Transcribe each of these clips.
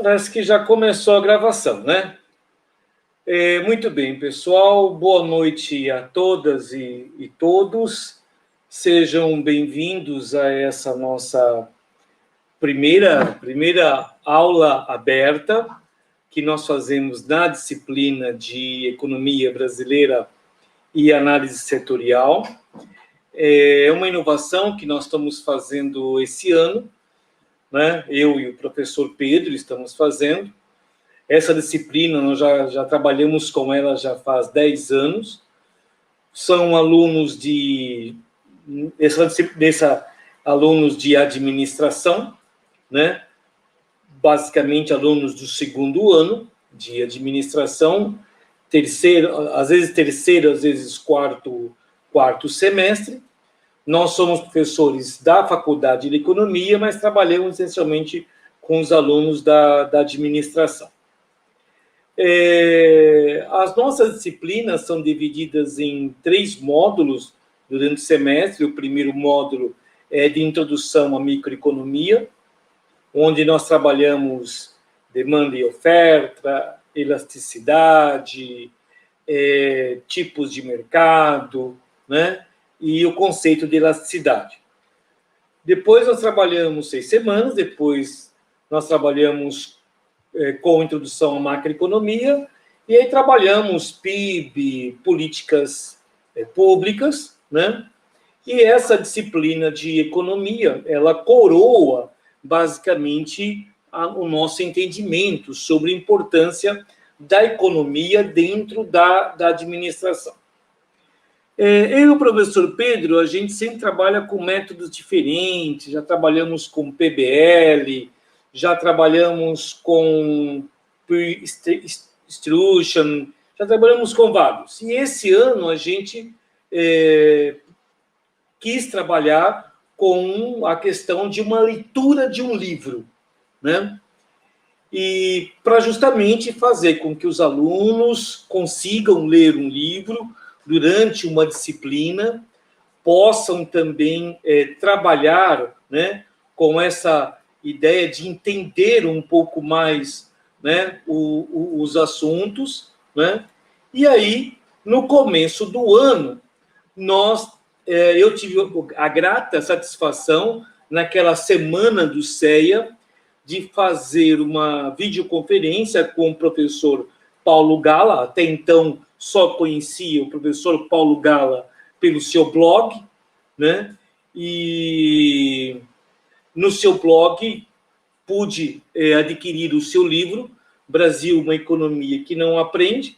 Parece que já começou a gravação, né? Muito bem, pessoal. Boa noite a todas e todos. Sejam bem-vindos a essa nossa primeira aula aberta que nós fazemos na disciplina de Economia Brasileira e Análise Setorial. É uma inovação que nós estamos fazendo esse ano, né? Eu e o professor Pedro estamos fazendo. Essa disciplina, nós já trabalhamos com ela já faz 10 anos. São alunos alunos de administração, né? Basicamente, alunos do segundo ano de administração, às vezes terceiro, às vezes quarto semestre. Nós somos professores da Faculdade de Economia, mas trabalhamos essencialmente com os alunos da administração. As nossas disciplinas são divididas em 3 módulos durante o semestre. O primeiro módulo é de introdução à microeconomia, onde nós trabalhamos demanda e oferta, elasticidade, tipos de mercado, né? E o conceito de elasticidade. Depois nós trabalhamos 6 semanas, depois nós trabalhamos com introdução à macroeconomia, e aí trabalhamos PIB, políticas públicas, né? E essa disciplina de economia, ela coroa, basicamente, o nosso entendimento sobre a importância da economia dentro da administração. Eu e o professor Pedro, a gente sempre trabalha com métodos diferentes, já trabalhamos com PBL, já trabalhamos com Pre-Instruction, já trabalhamos com vários. E esse ano a gente quis trabalhar com a questão de uma leitura de um livro, né? E para justamente fazer com que os alunos consigam ler um livro durante uma disciplina, possam também trabalhar, né, com essa ideia de entender um pouco mais, né, os assuntos, né? E aí, no começo do ano, eu tive a grata satisfação, naquela semana do CEA, de fazer uma videoconferência com o professor Paulo Gala. Até então, só conhecia o professor Paulo Gala pelo seu blog, né? E no seu blog pude adquirir o seu livro, Brasil, uma economia que não aprende.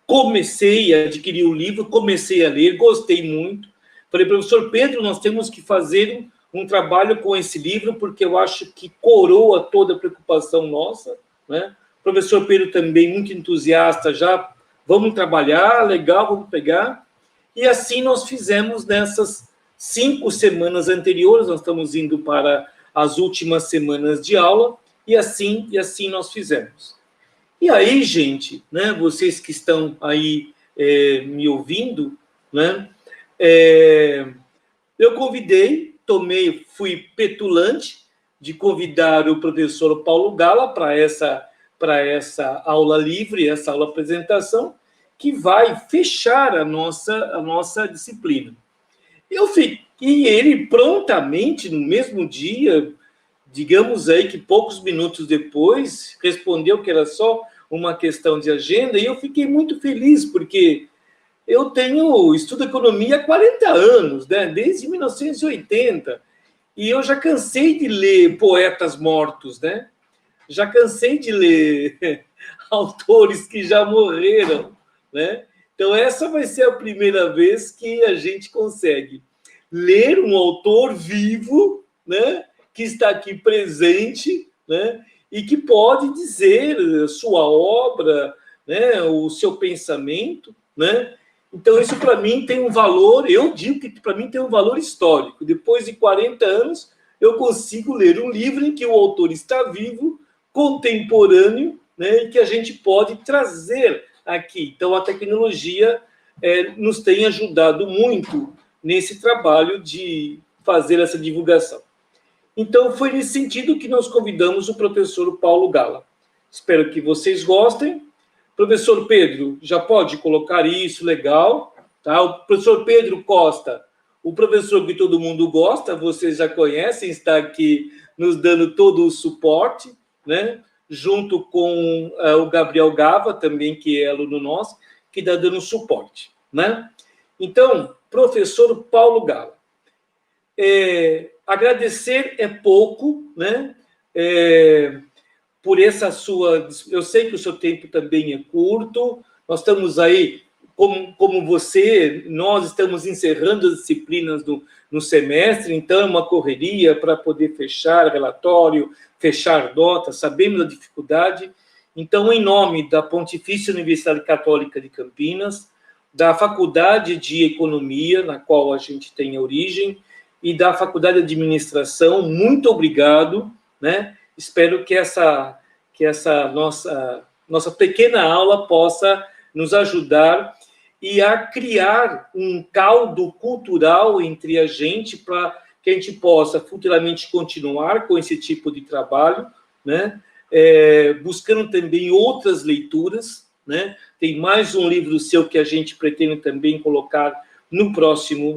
Comecei a adquirir o livro, comecei a ler, gostei muito. Falei, professor Pedro, nós temos que fazer um trabalho com esse livro, porque eu acho que coroa toda a preocupação nossa, né? O professor Pedro também, muito entusiasta, já vamos trabalhar, legal, vamos pegar. E assim nós fizemos nessas 5 semanas anteriores, nós estamos indo para as últimas semanas de aula, e assim nós fizemos. E aí, gente, né, vocês que estão aí me ouvindo, né, eu fui petulante de convidar o professor Paulo Gala para essa aula livre, essa aula apresentação, que vai fechar a nossa disciplina. E ele prontamente, no mesmo dia, digamos aí que poucos minutos depois, respondeu que era só uma questão de agenda, e eu fiquei muito feliz, porque eu estudo economia há 40 anos, né? Desde 1980, e eu já cansei de ler poetas mortos, né? Já cansei de ler autores que já morreram, né? Então, essa vai ser a primeira vez que a gente consegue ler um autor vivo, né? Que está aqui presente, né? E que pode dizer sua obra, né? O seu pensamento, né? Então, isso para mim tem um valor, eu digo que para mim tem um valor histórico. Depois de 40 anos, eu consigo ler um livro em que o autor está vivo, contemporâneo, né, e que a gente pode trazer aqui. Então, a tecnologia nos tem ajudado muito nesse trabalho de fazer essa divulgação. Então, foi nesse sentido que nós convidamos o professor Paulo Gala. Espero que vocês gostem. Professor Pedro, já pode colocar isso, legal. Tá? O professor Pedro Costa, o professor que todo mundo gosta, vocês já conhecem, está aqui nos dando todo o suporte, né? Junto com o Gabriel Gava, também, que é aluno nosso, que está dando suporte. Né? Então, professor Paulo Gala, agradecer é pouco, né? Por essa sua... Eu sei que o seu tempo também é curto, nós estamos aí, como você, nós estamos encerrando as disciplinas no semestre, então é uma correria para poder fechar relatório, fechar nota, sabemos da dificuldade. Então, em nome da Pontifícia Universidade Católica de Campinas, da Faculdade de Economia, na qual a gente tem origem, e da Faculdade de Administração, muito obrigado, né? Espero que essa nossa pequena aula possa nos ajudar e a criar um caldo cultural entre a gente para que a gente possa futuramente continuar com esse tipo de trabalho, né? Buscando também outras leituras, né? Tem mais um livro seu que a gente pretende também colocar no próximo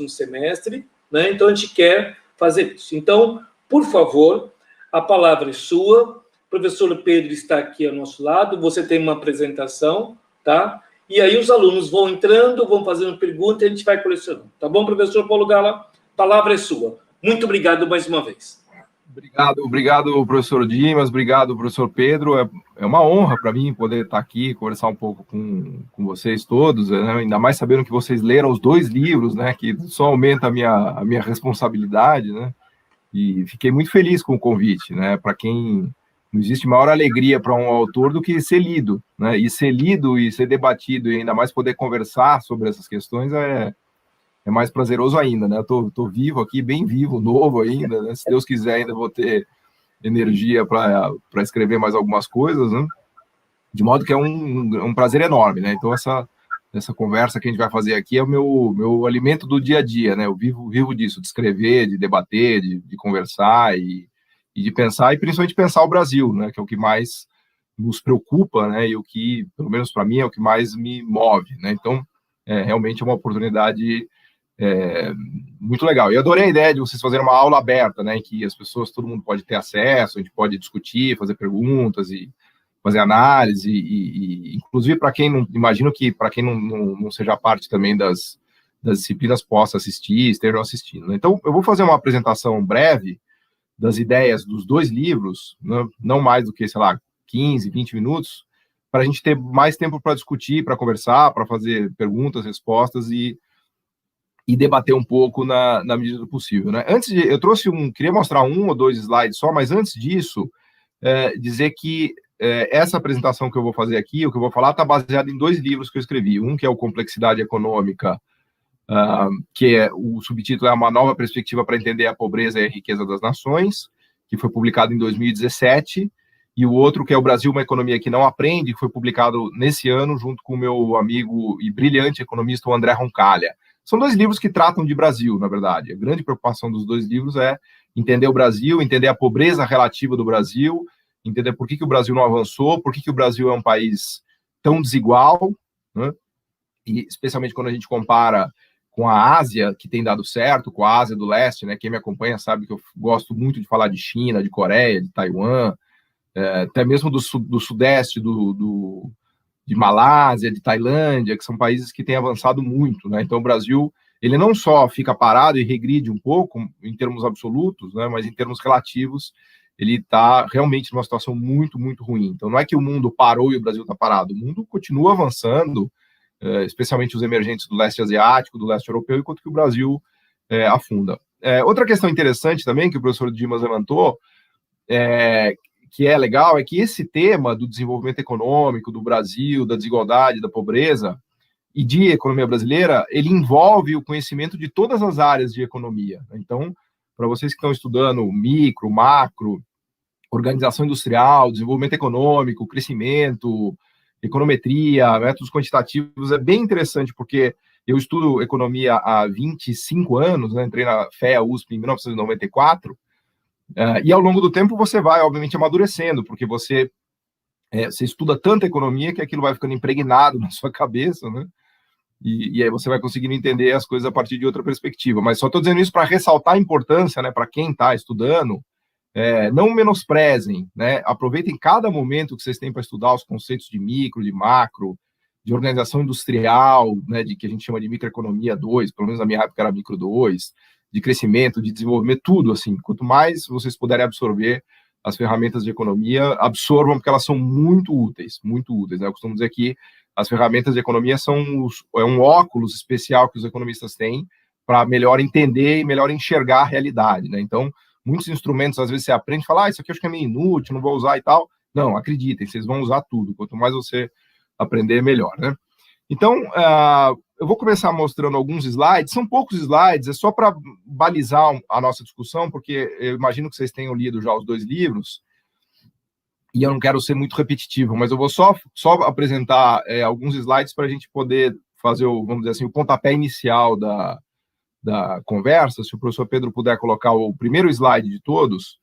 semestre, né? Então, a gente quer fazer isso. Então, por favor, a palavra é sua. O professor Pedro está aqui ao nosso lado, você tem uma apresentação, tá? E aí os alunos vão entrando, vão fazendo perguntas e a gente vai colecionando. Tá bom, professor Paulo Gala? A palavra é sua. Muito obrigado mais uma vez. Obrigado, professor Dimas, obrigado, professor Pedro. É uma honra para mim poder estar aqui, conversar um pouco com vocês todos, né? Ainda mais sabendo que vocês leram os 2 livros, né? Que só aumenta a minha responsabilidade, né? E fiquei muito feliz com o convite, né? Para quem... Não existe maior alegria para um autor do que ser lido, né? E ser lido e ser debatido e ainda mais poder conversar sobre essas questões é mais prazeroso ainda, né? Eu tô vivo aqui, bem vivo, novo ainda, né? Se Deus quiser, ainda vou ter energia para escrever mais algumas coisas, né? De modo que é um prazer enorme, né? Então, essa conversa que a gente vai fazer aqui é o meu alimento do dia a dia, né? Eu vivo disso, de escrever, de debater, de conversar e de pensar, e principalmente pensar o Brasil, né? Que é o que mais nos preocupa, né? E o que, pelo menos para mim, é o que mais me move, né? Então, realmente é uma oportunidade muito legal. E adorei a ideia de vocês fazerem uma aula aberta, né? Em que as pessoas, todo mundo pode ter acesso, a gente pode discutir, fazer perguntas e fazer análise, e inclusive para quem não, imagino que para quem não seja parte também das disciplinas possa assistir, estejam assistindo. Então, eu vou fazer uma apresentação breve das ideias dos 2 livros, né, não mais do que, sei lá, 15, 20 minutos, para a gente ter mais tempo para discutir, para conversar, para fazer perguntas, respostas e debater um pouco na medida do possível, né? Eu queria mostrar 1 ou 2 slides só, mas antes disso, dizer que essa apresentação que eu vou fazer aqui, o que eu vou falar, está baseado em 2 livros que eu escrevi. Um que é o Complexidade Econômica, que o subtítulo é Uma Nova Perspectiva para Entender a Pobreza e a Riqueza das Nações, que foi publicado em 2017, e o outro que é O Brasil, uma Economia que Não Aprende, que foi publicado nesse ano, junto com o meu amigo e brilhante economista, o André Roncalha. São 2 livros que tratam de Brasil, na verdade. A grande preocupação dos 2 livros é entender o Brasil, entender a pobreza relativa do Brasil, entender por que o Brasil não avançou, por que o Brasil é um país tão desigual, né? E especialmente quando a gente compara com a Ásia, que tem dado certo, com a Ásia do Leste, né? Quem me acompanha sabe que eu gosto muito de falar de China, de Coreia, de Taiwan, até mesmo do Sudeste, de Malásia, de Tailândia, que são países que têm avançado muito, né? Então, o Brasil, ele não só fica parado e regride um pouco, em termos absolutos, né? Mas em termos relativos, ele está realmente numa situação muito, muito ruim. Então, não é que o mundo parou e o Brasil está parado, o mundo continua avançando, especialmente os emergentes do leste asiático, do leste europeu, enquanto que o Brasil afunda. Outra questão interessante também, que o professor Dimas levantou, que é legal, é que esse tema do desenvolvimento econômico do Brasil, da desigualdade, da pobreza e de economia brasileira, ele envolve o conhecimento de todas as áreas de economia. Então, para vocês que estão estudando micro, macro, organização industrial, desenvolvimento econômico, crescimento, econometria, métodos quantitativos, é bem interessante, porque eu estudo economia há 25 anos, né? Entrei na FEA USP em 1994, E ao longo do tempo você vai, obviamente, amadurecendo, porque você estuda tanta economia que aquilo vai ficando impregnado na sua cabeça, né? E aí você vai conseguindo entender as coisas a partir de outra perspectiva. Mas só estou dizendo isso para ressaltar a importância, né, para quem está estudando. Não menosprezem, né? Aproveitem cada momento que vocês têm para estudar os conceitos de micro, de macro, de organização industrial, né, de que a gente chama de microeconomia 2, pelo menos na minha época era micro 2, de crescimento, de desenvolvimento, tudo assim. Quanto mais vocês puderem absorver as ferramentas de economia, absorvam, porque elas são muito úteis, né? Eu costumo dizer que as ferramentas de economia são um óculos especial que os economistas têm para melhor entender e melhor enxergar a realidade, né? Então, muitos instrumentos, às vezes você aprende e fala, isso aqui eu acho que é meio inútil, não vou usar e tal. Não, acreditem, vocês vão usar tudo. Quanto mais você aprender, melhor, né? Então, eu vou começar mostrando alguns slides. São poucos slides, é só para balizar a nossa discussão, porque eu imagino que vocês tenham lido já os 2 livros, e eu não quero ser muito repetitivo, mas eu vou só apresentar alguns slides para a gente poder fazer, vamos dizer assim, o pontapé inicial da conversa. Se o professor Pedro puder colocar o primeiro slide de todos,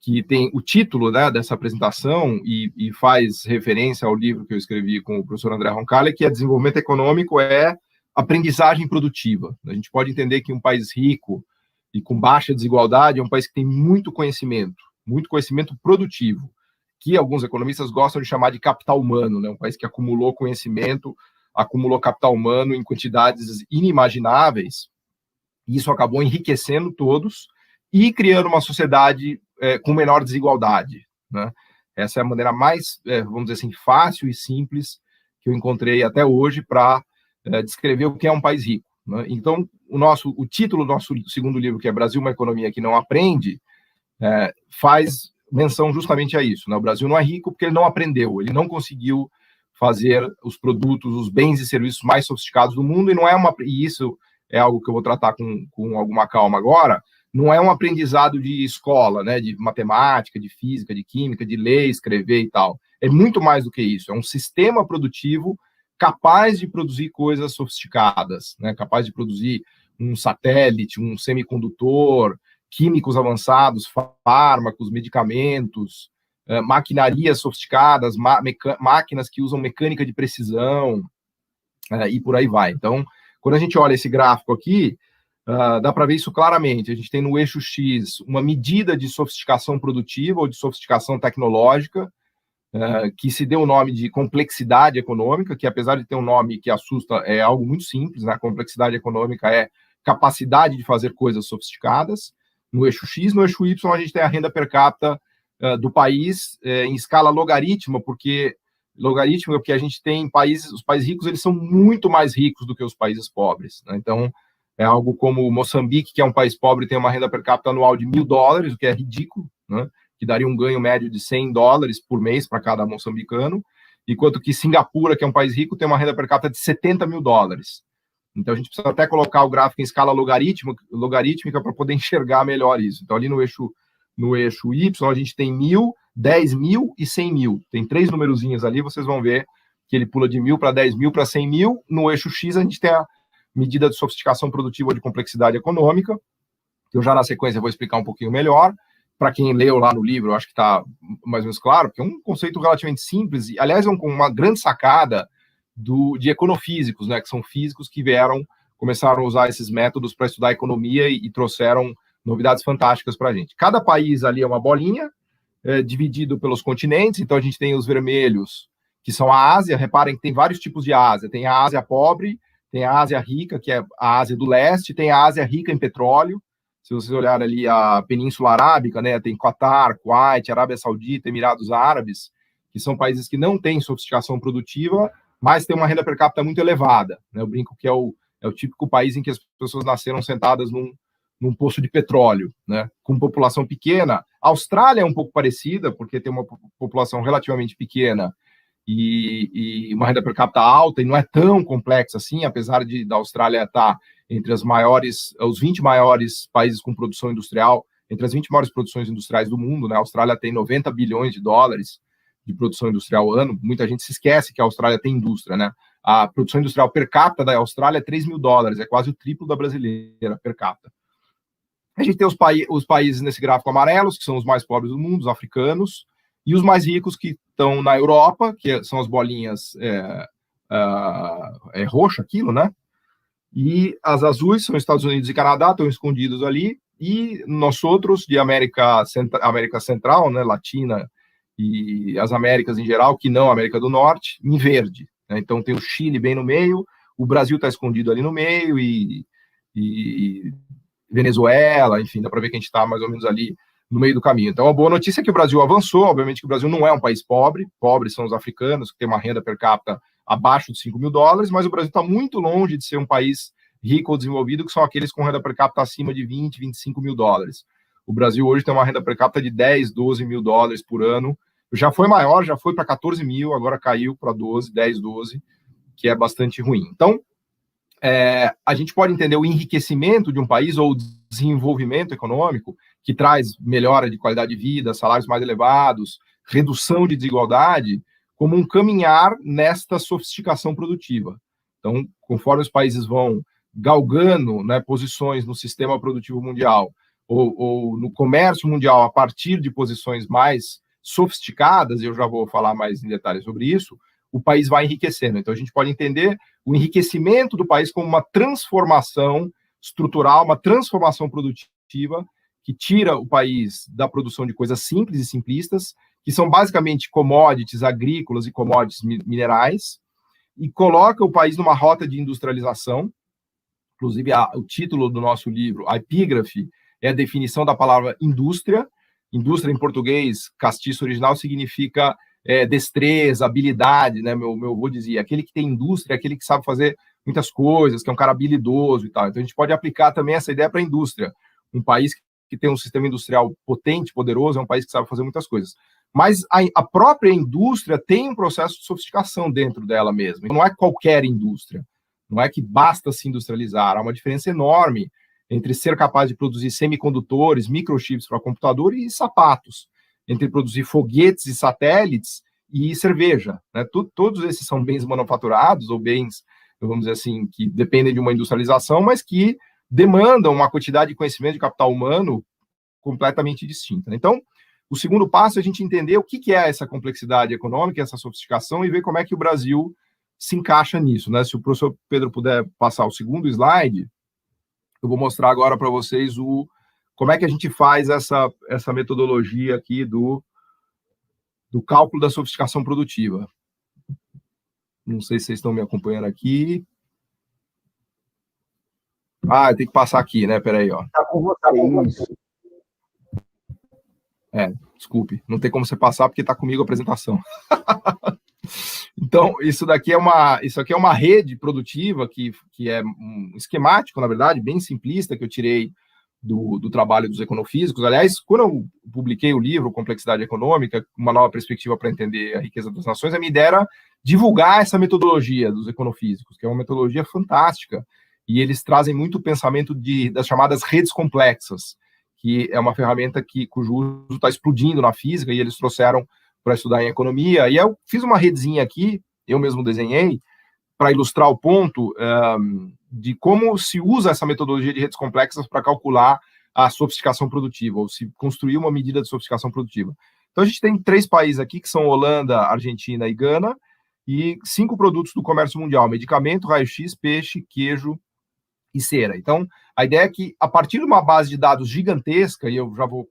que tem o título, né, dessa apresentação e faz referência ao livro que eu escrevi com o professor André Roncalli, que é Desenvolvimento Econômico é Aprendizagem Produtiva. A gente pode entender que um país rico e com baixa desigualdade é um país que tem muito conhecimento produtivo, que alguns economistas gostam de chamar de capital humano, né? Um país que acumulou conhecimento, acumulou capital humano em quantidades inimagináveis, e isso acabou enriquecendo todos e criando uma sociedade com menor desigualdade, né? Essa é a maneira mais, vamos dizer assim, fácil e simples que eu encontrei até hoje para descrever o que é um país rico, né? Então, o título do nosso segundo livro, que é Brasil, uma economia que não aprende, faz menção justamente a isso, né? O Brasil não é rico porque ele não aprendeu, ele não conseguiu fazer os produtos, os bens e serviços mais sofisticados do mundo, e isso é algo que eu vou tratar com alguma calma agora. Não é um aprendizado de escola, né, de matemática, de física, de química, de ler, escrever e tal. É muito mais do que isso. É um sistema produtivo capaz de produzir coisas sofisticadas, né, capaz de produzir um satélite, um semicondutor, químicos avançados, fármacos, medicamentos, maquinarias sofisticadas, máquinas que usam mecânica de precisão, e por aí vai. Então, quando a gente olha esse gráfico aqui, dá para ver isso claramente. A gente tem no eixo X uma medida de sofisticação produtiva ou de sofisticação tecnológica, que se deu o nome de complexidade econômica, que apesar de ter um nome que assusta, é algo muito simples, né? A complexidade econômica é capacidade de fazer coisas sofisticadas. No eixo X, no eixo Y, a gente tem a renda per capita do país em escala logarítmica, porque a gente tem os países ricos, eles são muito mais ricos do que os países pobres, né? Então, é algo como Moçambique, que é um país pobre, tem uma renda per capita anual de $1.000, o que é ridículo, né? Que daria um ganho médio de $100 por mês para cada moçambicano, enquanto que Singapura, que é um país rico, tem uma renda per capita de $70 mil. Então, a gente precisa até colocar o gráfico em escala logarítmica para poder enxergar melhor isso. Então, ali no eixo Y, a gente tem 1.000, 10 mil e 100 mil. Tem 3 numerozinhos ali, vocês vão ver que ele pula de 1.000 para 10 mil para 100 mil. No eixo X, a gente tem a medida de sofisticação produtiva ou de complexidade econômica, que eu já na sequência vou explicar um pouquinho melhor. Para quem leu lá no livro, eu acho que está mais ou menos claro, porque é um conceito relativamente simples, e aliás, é uma grande sacada de econofísicos, né, que são físicos que começaram a usar esses métodos para estudar economia e trouxeram novidades fantásticas para a gente. Cada país ali é uma bolinha, dividido pelos continentes, então a gente tem os vermelhos, que são a Ásia. Reparem que tem vários tipos de Ásia. Tem a Ásia pobre, tem a Ásia rica, que é a Ásia do leste, tem a Ásia rica em petróleo. Se vocês olharem ali a Península Arábica, né, tem Qatar, Kuwait, Arábia Saudita, Emirados Árabes, que são países que não têm sofisticação produtiva, mas têm uma renda per capita muito elevada, né? Eu brinco que é o típico país em que as pessoas nasceram sentadas num poço de petróleo, né, com população pequena. A Austrália é um pouco parecida, porque tem uma população relativamente pequena e uma renda per capita alta, e não é tão complexa assim, apesar da Austrália estar entre os 20 maiores países com produção industrial, entre as 20 maiores produções industriais do mundo, né? A Austrália tem $90 bilhões de produção industrial ano. Muita gente se esquece que a Austrália tem indústria, né? A produção industrial per capita da Austrália é $3 mil, é quase o triplo da brasileira per capita. A gente tem os países nesse gráfico amarelos, que são os mais pobres do mundo, os africanos, e os mais ricos que estão na Europa, que são as bolinhas roxa, aquilo, né? E as azuis são Estados Unidos e Canadá, estão escondidos ali, e nós outros de América Central, né, Latina, e as Américas em geral, que não a América do Norte, em verde. Né? Então tem o Chile bem no meio, o Brasil está escondido ali no meio, e Venezuela, enfim, dá para ver que a gente está mais ou menos ali no meio do caminho. Então, a boa notícia é que o Brasil avançou, obviamente que o Brasil não é um país pobre, pobres são os africanos, que têm uma renda per capita abaixo de $5.000, mas o Brasil está muito longe de ser um país rico ou desenvolvido, que são aqueles com renda per capita acima de $20, $25.000. O Brasil hoje tem uma renda per capita de $10, $12.000 por ano, já foi maior, já foi para 14 mil, agora caiu para 10, 12, que é bastante ruim. Então, a gente pode entender o enriquecimento de um país ou o desenvolvimento econômico, que traz melhora de qualidade de vida, salários mais elevados, redução de desigualdade, como um caminhar nesta sofisticação produtiva. Então, conforme os países vão galgando, né, posições no sistema produtivo mundial ou no comércio mundial a partir de posições mais sofisticadas, e eu já vou falar mais em detalhes sobre isso, o país vai enriquecendo. Então, a gente pode entender o enriquecimento do país como uma transformação estrutural, uma transformação produtiva que tira o país da produção de coisas simples e simplistas, que são basicamente commodities agrícolas e commodities minerais, e coloca o país numa rota de industrialização. Inclusive, o título do nosso livro, a epígrafe, é a definição da palavra indústria. Indústria, em português, castiço original, significa destreza, habilidade, né? Meu avô dizia, aquele que tem indústria é aquele que sabe fazer muitas coisas, que é um cara habilidoso e tal. Então, a gente pode aplicar também essa ideia para a indústria. Um país que tem um sistema industrial potente, poderoso, é um país que sabe fazer muitas coisas. Mas a própria indústria tem um processo de sofisticação dentro dela mesma. Não é qualquer indústria. Não é que basta se industrializar. Há uma diferença enorme entre ser capaz de produzir semicondutores, microchips para computador e sapatos, entre produzir foguetes e satélites e cerveja. Né? Todos esses são bens manufaturados ou bens, vamos dizer assim, que dependem de uma industrialização, mas que demandam uma quantidade de conhecimento de capital humano completamente distinta. Então, o segundo passo é a gente entender o que é essa complexidade econômica, essa sofisticação, e ver como é que o Brasil se encaixa nisso. Né? Se o professor Pedro puder passar o segundo slide, eu vou mostrar agora para vocês como é que a gente faz essa metodologia aqui do cálculo da sofisticação produtiva. Não sei se vocês estão me acompanhando aqui. Tem que passar aqui, né? Peraí, ó. Tá com vocês. Desculpe. Não tem como você passar porque está comigo a apresentação. Então, isso aqui é uma rede produtiva que é um esquemático, na verdade, bem simplista, que eu tirei do trabalho dos econofísicos. Aliás, quando eu publiquei o livro Complexidade Econômica, uma nova perspectiva para entender a riqueza das nações, a minha ideia era divulgar essa metodologia dos econofísicos, que é uma metodologia fantástica, e eles trazem muito o pensamento das chamadas redes complexas, que é uma ferramenta cujo uso está explodindo na física, e eles trouxeram para estudar em economia. E eu fiz uma redezinha aqui, eu mesmo desenhei, para ilustrar o ponto de como se usa essa metodologia de redes complexas para calcular a sofisticação produtiva, ou se construir uma medida de sofisticação produtiva. Então, a gente tem 3 países aqui, que são Holanda, Argentina e Gana, e 5 produtos do comércio mundial: medicamento, raio-x, peixe, queijo e cera. Então, a ideia é que, a partir de uma base de dados gigantesca, e eu já vou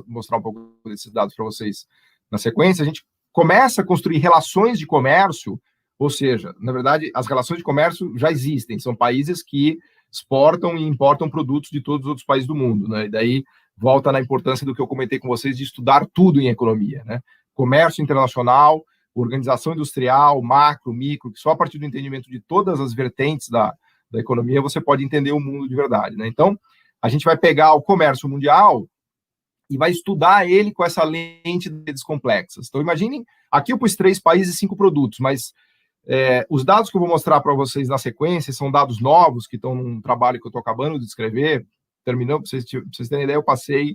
mostrar um pouco desses dados para vocês na sequência, a gente começa a construir relações de comércio, ou seja, na verdade, as relações de comércio já existem, são países que exportam e importam produtos de todos os outros países do mundo, né? E daí volta na importância do que eu comentei com vocês de estudar tudo em economia, né? Comércio internacional, organização industrial, macro, micro, que só a partir do entendimento de todas as vertentes da economia você pode entender o mundo de verdade, né? Então, a gente vai pegar o comércio mundial e vai estudar ele com essa lente de redes complexas. Então, imaginem, aqui eu pus 3 países e 5 produtos, mas os dados que eu vou mostrar para vocês na sequência são dados novos que estão num trabalho que eu estou acabando de escrever. Terminou, para vocês terem ideia, eu passei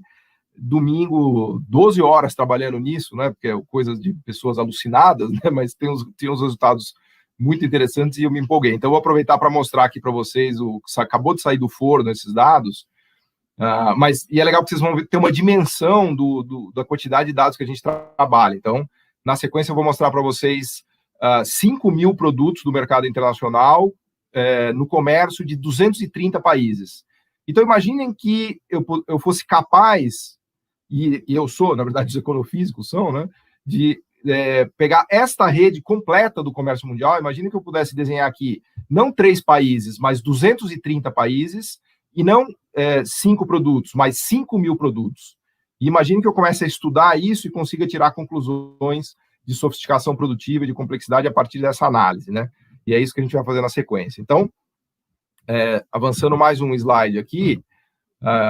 domingo 12 horas trabalhando nisso, né? Porque é coisas de pessoas alucinadas, né? Mas tem uns resultados muito interessantes e eu me empolguei. Então, eu vou aproveitar para mostrar aqui para vocês acabou de sair do forno esses dados. Mas é legal que vocês vão ter uma dimensão da quantidade de dados que a gente trabalha. Então, na sequência, eu vou mostrar para vocês 5 mil produtos do mercado internacional no comércio de 230 países. Então, imaginem que eu fosse capaz, e eu sou, na verdade, os econofísicos são, né, de pegar esta rede completa do comércio mundial. Imagine que eu pudesse desenhar aqui não 3 países, mas 230 países, e não 5 produtos, mas 5 mil produtos. E imagine que eu comece a estudar isso e consiga tirar conclusões de sofisticação produtiva e de complexidade a partir dessa análise, né? E é isso que a gente vai fazer na sequência. Então, avançando mais um slide aqui,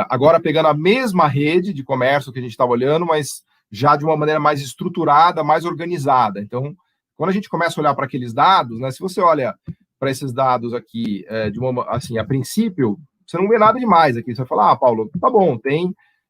agora pegando a mesma rede de comércio que a gente estava olhando, mas já de uma maneira mais estruturada, mais organizada. Então, quando a gente começa a olhar para aqueles dados, né, se você olha para esses dados aqui, assim, a princípio, você não vê nada demais aqui. Você vai falar, Paulo, tá bom,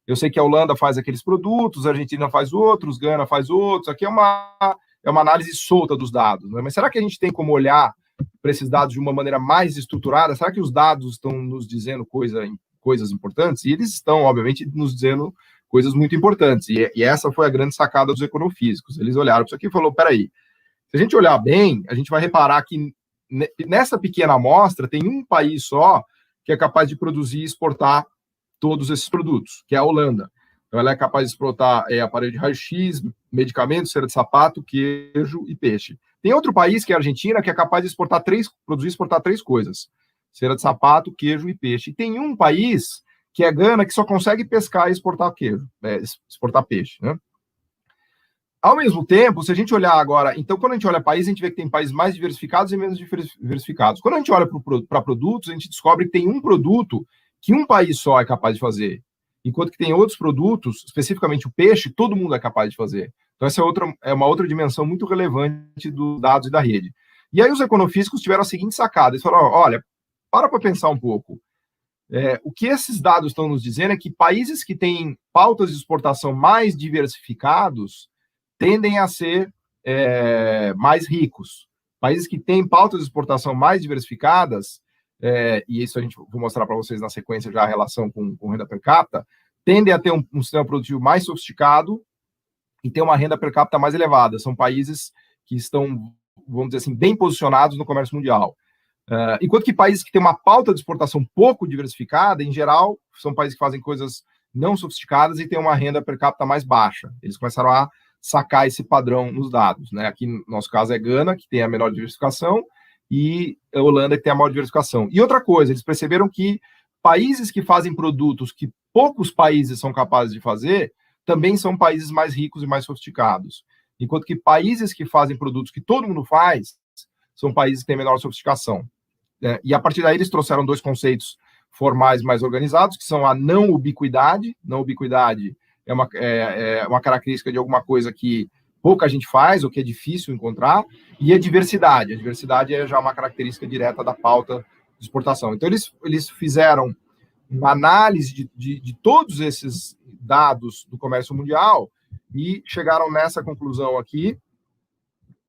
eu sei que a Holanda faz aqueles produtos, a Argentina faz outros, Gana faz outros. Aqui é uma análise solta dos dados, né? Mas será que a gente tem como olhar para esses dados de uma maneira mais estruturada? Será que os dados estão nos dizendo coisas importantes? E eles estão, obviamente, nos dizendo coisas muito importantes. E essa foi a grande sacada dos econofísicos. Eles olharam para isso aqui e falaram, peraí, se a gente olhar bem, a gente vai reparar que nessa pequena amostra tem um país só que é capaz de produzir e exportar todos esses produtos, que é a Holanda. Então, ela é capaz de exportar aparelho de raio-x, medicamentos, cera de sapato, queijo e peixe. Tem outro país, que é a Argentina, que é capaz de produzir e exportar 3 coisas: cera de sapato, queijo e peixe. E tem um país, que é Gana, que só consegue pescar e exportar queijo, exportar peixe, né? Ao mesmo tempo, se a gente olhar agora, então, quando a gente olha país, a gente vê que tem países mais diversificados e menos diversificados. Quando a gente olha para produtos, a gente descobre que tem um produto que um país só é capaz de fazer, enquanto que tem outros produtos, especificamente o peixe, todo mundo é capaz de fazer. Então, essa é uma outra dimensão muito relevante dos dados e da rede. E aí os econofísicos tiveram a seguinte sacada: eles falaram, olha, para pensar um pouco. O que esses dados estão nos dizendo é que países que têm pautas de exportação mais diversificados tendem a ser mais ricos. Países que têm pautas de exportação mais diversificadas, e isso vou mostrar para vocês na sequência já a relação com renda per capita, tendem a ter um sistema produtivo mais sofisticado e ter uma renda per capita mais elevada. São países que estão, vamos dizer assim, bem posicionados no comércio mundial. Enquanto que países que têm uma pauta de exportação pouco diversificada, em geral, são países que fazem coisas não sofisticadas e têm uma renda per capita mais baixa. Eles começaram a sacar esse padrão nos dados, né? Aqui, no nosso caso, é Gana, que tem a menor diversificação, e a Holanda, que tem a maior diversificação. E outra coisa, eles perceberam que países que fazem produtos que poucos países são capazes de fazer, também são países mais ricos e mais sofisticados. Enquanto que países que fazem produtos que todo mundo faz, são países que têm menor sofisticação. E a partir daí eles trouxeram 2 conceitos formais mais organizados, que são a não ubiquidade. Não ubiquidade é uma característica de alguma coisa que pouca gente faz, ou que é difícil encontrar, e a diversidade. A diversidade é já uma característica direta da pauta de exportação. Então, eles fizeram uma análise de todos esses dados do comércio mundial e chegaram nessa conclusão aqui,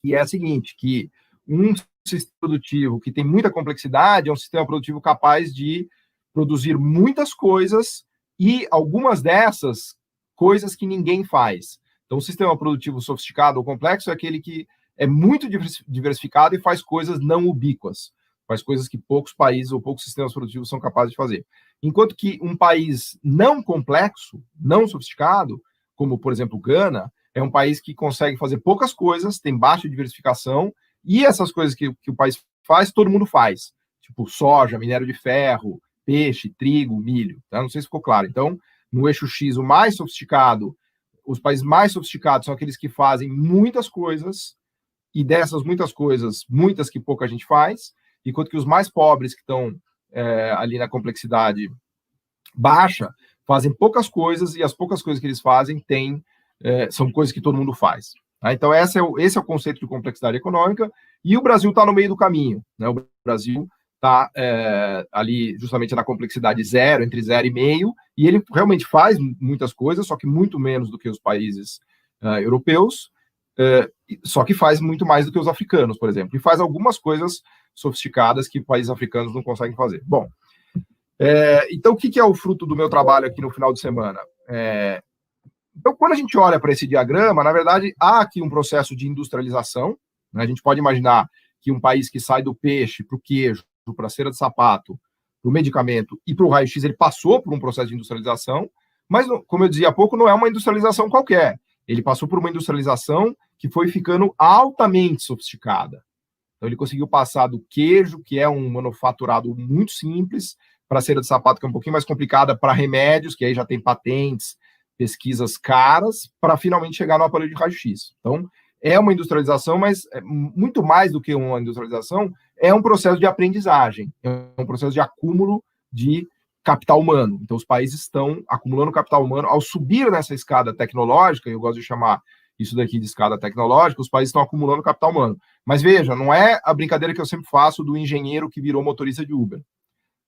que é a seguinte, que um sistema produtivo que tem muita complexidade é um sistema produtivo capaz de produzir muitas coisas, e algumas dessas coisas que ninguém faz. Então, o sistema produtivo sofisticado ou complexo é aquele que é muito diversificado e faz coisas não ubíquas, faz coisas que poucos países ou poucos sistemas produtivos são capazes de fazer. Enquanto que um país não complexo, não sofisticado, como, por exemplo, Gana, é um país que consegue fazer poucas coisas, tem baixa diversificação, e essas coisas que o país faz, todo mundo faz. Tipo soja, minério de ferro, peixe, trigo, milho. Tá? Não sei se ficou claro. Então, no eixo X, o mais sofisticado, os países mais sofisticados são aqueles que fazem muitas coisas, e dessas muitas coisas, muitas que pouca gente faz, enquanto que os mais pobres, que estão ali na complexidade baixa, fazem poucas coisas, e as poucas coisas que eles fazem são coisas que todo mundo faz. Tá? Então, esse é o conceito de complexidade econômica, e o Brasil está no meio do caminho. Né? O Brasil está ali justamente na complexidade zero, entre 0,5, e ele realmente faz muitas coisas, só que muito menos do que os países europeus, só que faz muito mais do que os africanos, por exemplo, e faz algumas coisas sofisticadas que países africanos não conseguem fazer. Bom, Então, o que é o fruto do meu trabalho aqui no final de semana? Então, quando a gente olha para esse diagrama, na verdade, há aqui um processo de industrialização, né? A gente pode imaginar que um país que sai do peixe para o queijo, para a cera de sapato, para o medicamento e para o raio-x, ele passou por um processo de industrialização, mas, como eu dizia há pouco, não é uma industrialização qualquer. Ele passou por uma industrialização que foi ficando altamente sofisticada. Então, ele conseguiu passar do queijo, que é um manufaturado muito simples, para a cera de sapato, que é um pouquinho mais complicada, para remédios, que aí já tem patentes, pesquisas caras, para finalmente chegar no aparelho de raio-x. Então, é uma industrialização, mas muito mais do que uma industrialização, é um processo de aprendizagem, é um processo de acúmulo de capital humano. Então, os países estão acumulando capital humano. Ao subir nessa escada tecnológica, eu gosto de chamar isso daqui de escada tecnológica, os países estão acumulando capital humano. Mas veja, não é a brincadeira que eu sempre faço do engenheiro que virou motorista de Uber.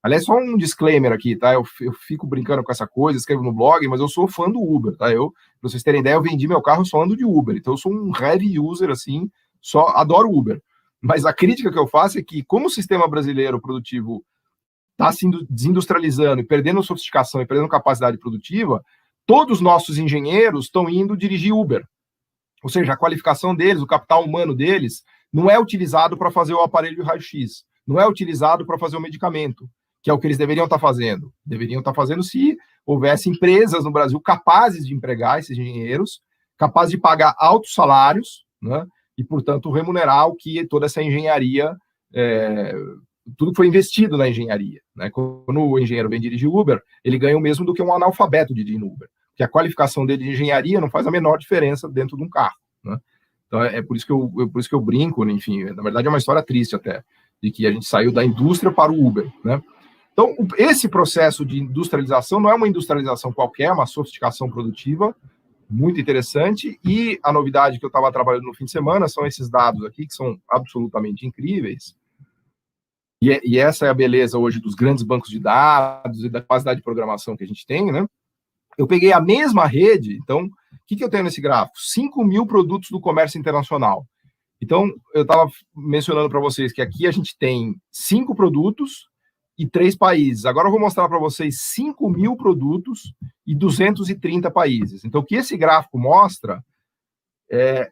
Aliás, só um disclaimer aqui, tá? Eu fico brincando com essa coisa, escrevo no blog, mas eu sou fã do Uber, tá? Pra vocês terem ideia, eu vendi meu carro só ando de Uber. Então, eu sou um heavy user, assim, só adoro Uber. Mas a crítica que eu faço é que, como o sistema brasileiro produtivo está se desindustrializando e perdendo sofisticação e perdendo capacidade produtiva, todos os nossos engenheiros estão indo dirigir Uber. Ou seja, a qualificação deles, o capital humano deles, não é utilizado para fazer o aparelho de raio-x, não é utilizado para fazer o medicamento, que é o que eles deveriam estar fazendo. Deveriam estar fazendo se houvesse empresas no Brasil capazes de empregar esses engenheiros, capazes de pagar altos salários, né, e, portanto, remunerar o que toda essa engenharia, tudo foi investido na engenharia. Né? Quando o engenheiro vem dirigir Uber, ele ganha o mesmo do que um analfabeto dirigindo Uber, porque a qualificação dele de engenharia não faz a menor diferença dentro de um carro. Né? Então, é por isso que eu brinco, enfim, na verdade é uma história triste até, de que a gente saiu da indústria para o Uber, né? Então, esse processo de industrialização não é uma industrialização qualquer, é uma sofisticação produtiva muito interessante, e a novidade que eu estava trabalhando no fim de semana são esses dados aqui, que são absolutamente incríveis, e essa é a beleza hoje dos grandes bancos de dados e da capacidade de programação que a gente tem, né? Eu peguei a mesma rede, então, o que eu tenho nesse gráfico? 5.000 produtos do comércio internacional. Então, eu estava mencionando para vocês que aqui a gente tem 5 produtos e 3 países. Agora eu vou mostrar para vocês 5.000 produtos e 230 países. Então, o que esse gráfico mostra é,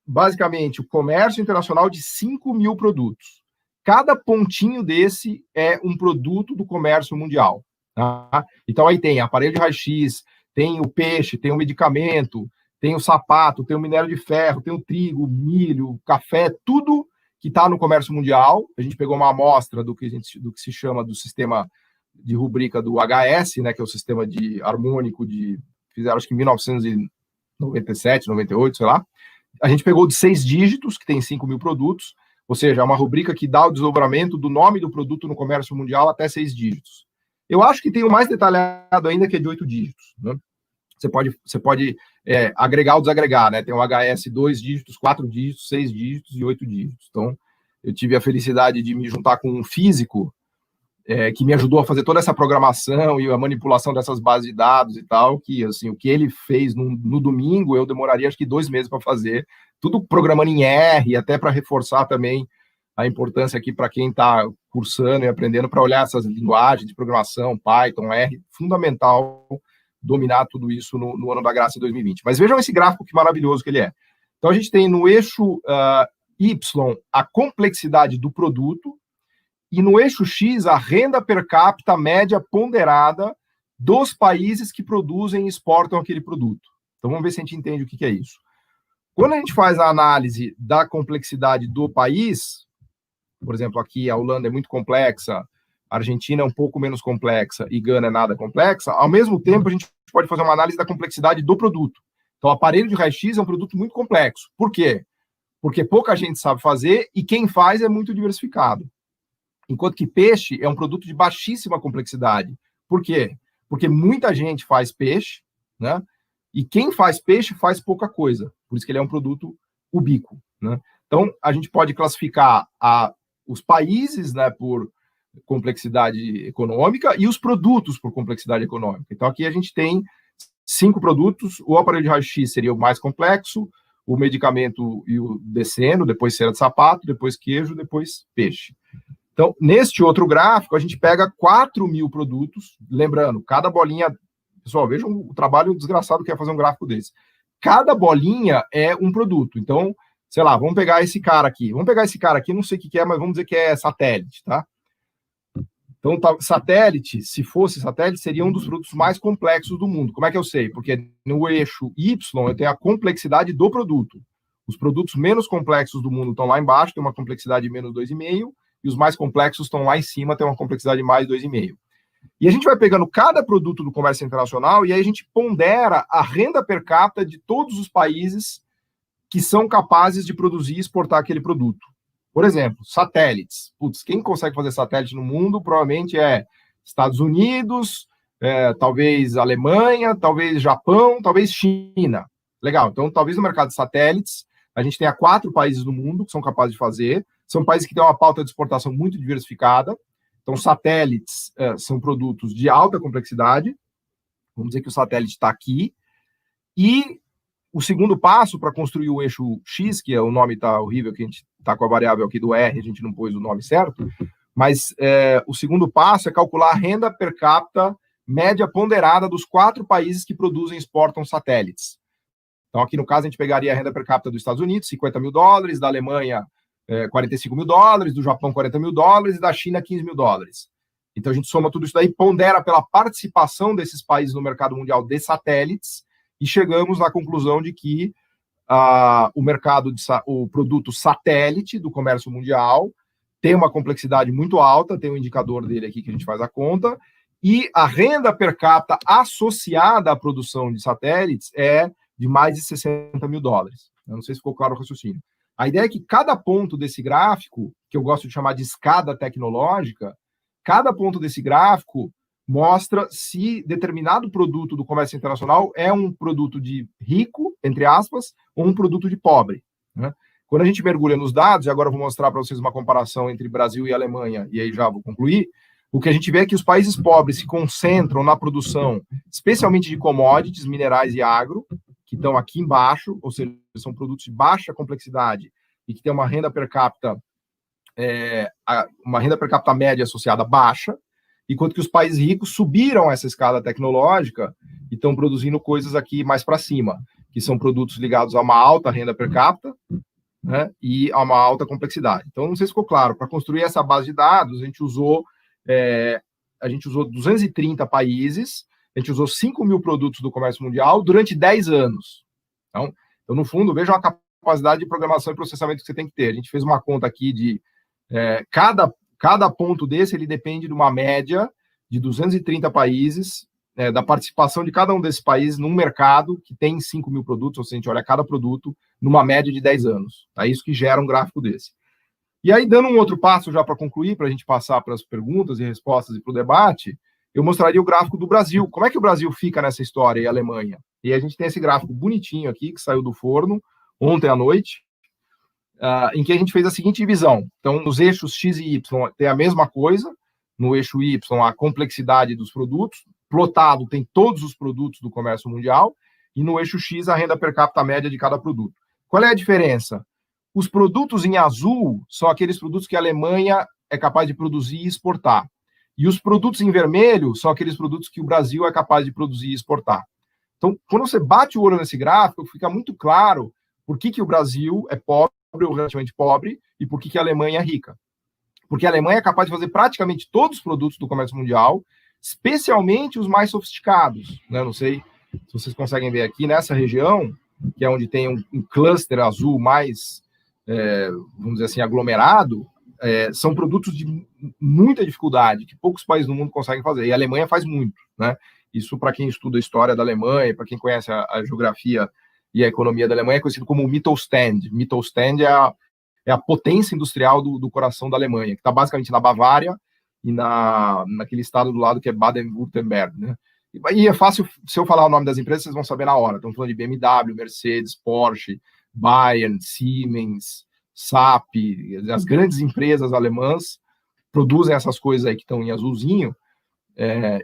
basicamente, o comércio internacional de 5.000 produtos. Cada pontinho desse é um produto do comércio mundial. Tá? Então, aí tem aparelho de raio-x, tem o peixe, tem o medicamento, tem o sapato, tem o minério de ferro, tem o trigo, milho, café, tudo que está no comércio mundial. A gente pegou uma amostra do que se chama do sistema de rubrica do HS, né, que é o sistema de harmônico fizeram acho que em 1997, 98, sei lá. A gente pegou de 6 dígitos, que tem 5.000 produtos, ou seja, é uma rubrica que dá o desdobramento do nome do produto no comércio mundial até 6 dígitos. Eu acho que tem o mais detalhado ainda, que é de 8 dígitos, né? Você pode agregar ou desagregar, né? Tem um HS 2 dígitos, 4 dígitos, 6 dígitos e 8 dígitos. Então, eu tive a felicidade de me juntar com um físico que me ajudou a fazer toda essa programação e a manipulação dessas bases de dados e tal, que, assim, o que ele fez no domingo, eu demoraria, acho que 2 meses para fazer, tudo programando em R, até para reforçar também a importância aqui para quem está cursando e aprendendo, para olhar essas linguagens de programação, Python, R, fundamental dominar tudo isso no ano da graça de 2020. Mas vejam esse gráfico que maravilhoso que ele é. Então, a gente tem no eixo Y a complexidade do produto e no eixo X a renda per capita média ponderada dos países que produzem e exportam aquele produto. Então, vamos ver se a gente entende o que é isso. Quando a gente faz a análise da complexidade do país, por exemplo, aqui a Holanda é muito complexa, a Argentina é um pouco menos complexa e Gana é nada complexa, ao mesmo tempo a gente pode fazer uma análise da complexidade do produto. Então, o aparelho de raio-x é um produto muito complexo. Por quê? Porque pouca gente sabe fazer e quem faz é muito diversificado. Enquanto que peixe é um produto de baixíssima complexidade. Por quê? Porque muita gente faz peixe, né? E quem faz peixe faz pouca coisa. Por isso que ele é um produto ubíquo, né? Então, a gente pode classificar os países, né, por complexidade econômica e os produtos por complexidade econômica. Então, aqui a gente tem 5 produtos, o aparelho de raio-x seria o mais complexo, o medicamento e o deceno, depois cera de sapato, depois queijo, depois peixe. Então, neste outro gráfico, a gente pega 4.000 produtos, lembrando, cada bolinha... Pessoal, vejam o trabalho desgraçado que é fazer um gráfico desse. Cada bolinha é um produto. Então, sei lá, vamos pegar esse cara aqui. Vamos pegar esse cara aqui, não sei o que é, mas vamos dizer que é satélite, tá? Então, satélite, se fosse satélite, seria um dos produtos mais complexos do mundo. Como é que eu sei? Porque no eixo Y eu tenho a complexidade do produto. Os produtos menos complexos do mundo estão lá embaixo, tem uma complexidade de menos 2,5, e os mais complexos estão lá em cima, tem uma complexidade de mais 2,5. E a gente vai pegando cada produto do comércio internacional e aí a gente pondera a renda per capita de todos os países que são capazes de produzir e exportar aquele produto. Por exemplo, satélites. Putz, quem consegue fazer satélite no mundo provavelmente é Estados Unidos, talvez Alemanha, talvez Japão, talvez China. Legal, então talvez no mercado de satélites a gente tenha 4 países no mundo que são capazes de fazer. São países que têm uma pauta de exportação muito diversificada. Então, satélites são produtos de alta complexidade. Vamos dizer que o satélite está aqui. E o segundo passo para construir o eixo X, que o nome está horrível, que a gente está com a variável aqui do R, a gente não pôs o nome certo, mas o segundo passo é calcular a renda per capita média ponderada dos 4 países que produzem e exportam satélites. Então, aqui no caso, a gente pegaria a renda per capita dos Estados Unidos, $50 mil, da Alemanha, $45 mil, do Japão, $40 mil, e da China, $15 mil. Então, a gente soma tudo isso daí, pondera pela participação desses países no mercado mundial de satélites, e chegamos à conclusão de que o produto satélite do comércio mundial tem uma complexidade muito alta, tem um indicador dele aqui que a gente faz a conta, e a renda per capita associada à produção de satélites é de mais de $60 mil. Eu não sei se ficou claro o raciocínio. A ideia é que cada ponto desse gráfico, que eu gosto de chamar de escada tecnológica, cada ponto desse gráfico mostra se determinado produto do comércio internacional é um produto de rico, entre aspas, ou um produto de pobre, né? Quando a gente mergulha nos dados, e agora eu vou mostrar para vocês uma comparação entre Brasil e Alemanha, e aí já vou concluir, o que a gente vê é que os países pobres se concentram na produção, especialmente de commodities, minerais e agro, que estão aqui embaixo, ou seja, são produtos de baixa complexidade e que tem uma renda per capita média associada baixa, enquanto que os países ricos subiram essa escala tecnológica e estão produzindo coisas aqui mais para cima, que são produtos ligados a uma alta renda per capita, né, e a uma alta complexidade. Então, não sei se ficou claro, para construir essa base de dados, a gente usou 230 países, a gente usou 5 mil produtos do comércio mundial durante 10 anos. Então, no fundo, vejam a capacidade de programação e processamento que você tem que ter. A gente fez uma conta aqui de cada ponto desse, ele depende de uma média de 230 países, da participação de cada um desses países num mercado que tem 5 mil produtos, ou seja, a gente olha cada produto numa média de 10 anos. É isso que gera um gráfico desse. E aí, dando um outro passo já para concluir, para a gente passar para as perguntas e respostas e para o debate, eu mostraria o gráfico do Brasil. Como é que o Brasil fica nessa história e a Alemanha? E a gente tem esse gráfico bonitinho aqui, que saiu do forno ontem à noite, em que a gente fez a seguinte divisão. Então, nos eixos X e Y tem a mesma coisa, no eixo Y a complexidade dos produtos, plotado tem todos os produtos do comércio mundial, e no eixo X a renda per capita média de cada produto. Qual é a diferença? Os produtos em azul são aqueles produtos que a Alemanha é capaz de produzir e exportar. E os produtos em vermelho são aqueles produtos que o Brasil é capaz de produzir e exportar. Então, quando você bate o olho nesse gráfico, fica muito claro por que o Brasil é pobre ou relativamente pobre e por que a Alemanha é rica. Porque a Alemanha é capaz de fazer praticamente todos os produtos do comércio mundial, especialmente os mais sofisticados, né? Não sei se vocês conseguem ver aqui, nessa região, que é onde tem um cluster azul mais, vamos dizer assim, aglomerado, são produtos de muita dificuldade, que poucos países do mundo conseguem fazer, e a Alemanha faz muito, né? Isso, para quem estuda a história da Alemanha, para quem conhece a geografia e a economia da Alemanha, é conhecido como Mittelstand. Mittelstand é a potência industrial do coração da Alemanha, que está basicamente na Bavária e naquele estado do lado que é Baden-Württemberg, né? E é fácil, se eu falar o nome das empresas, vocês vão saber na hora. Estamos falando de BMW, Mercedes, Porsche, Bayern, Siemens, SAP, as grandes empresas alemãs produzem essas coisas aí que estão em azulzinho,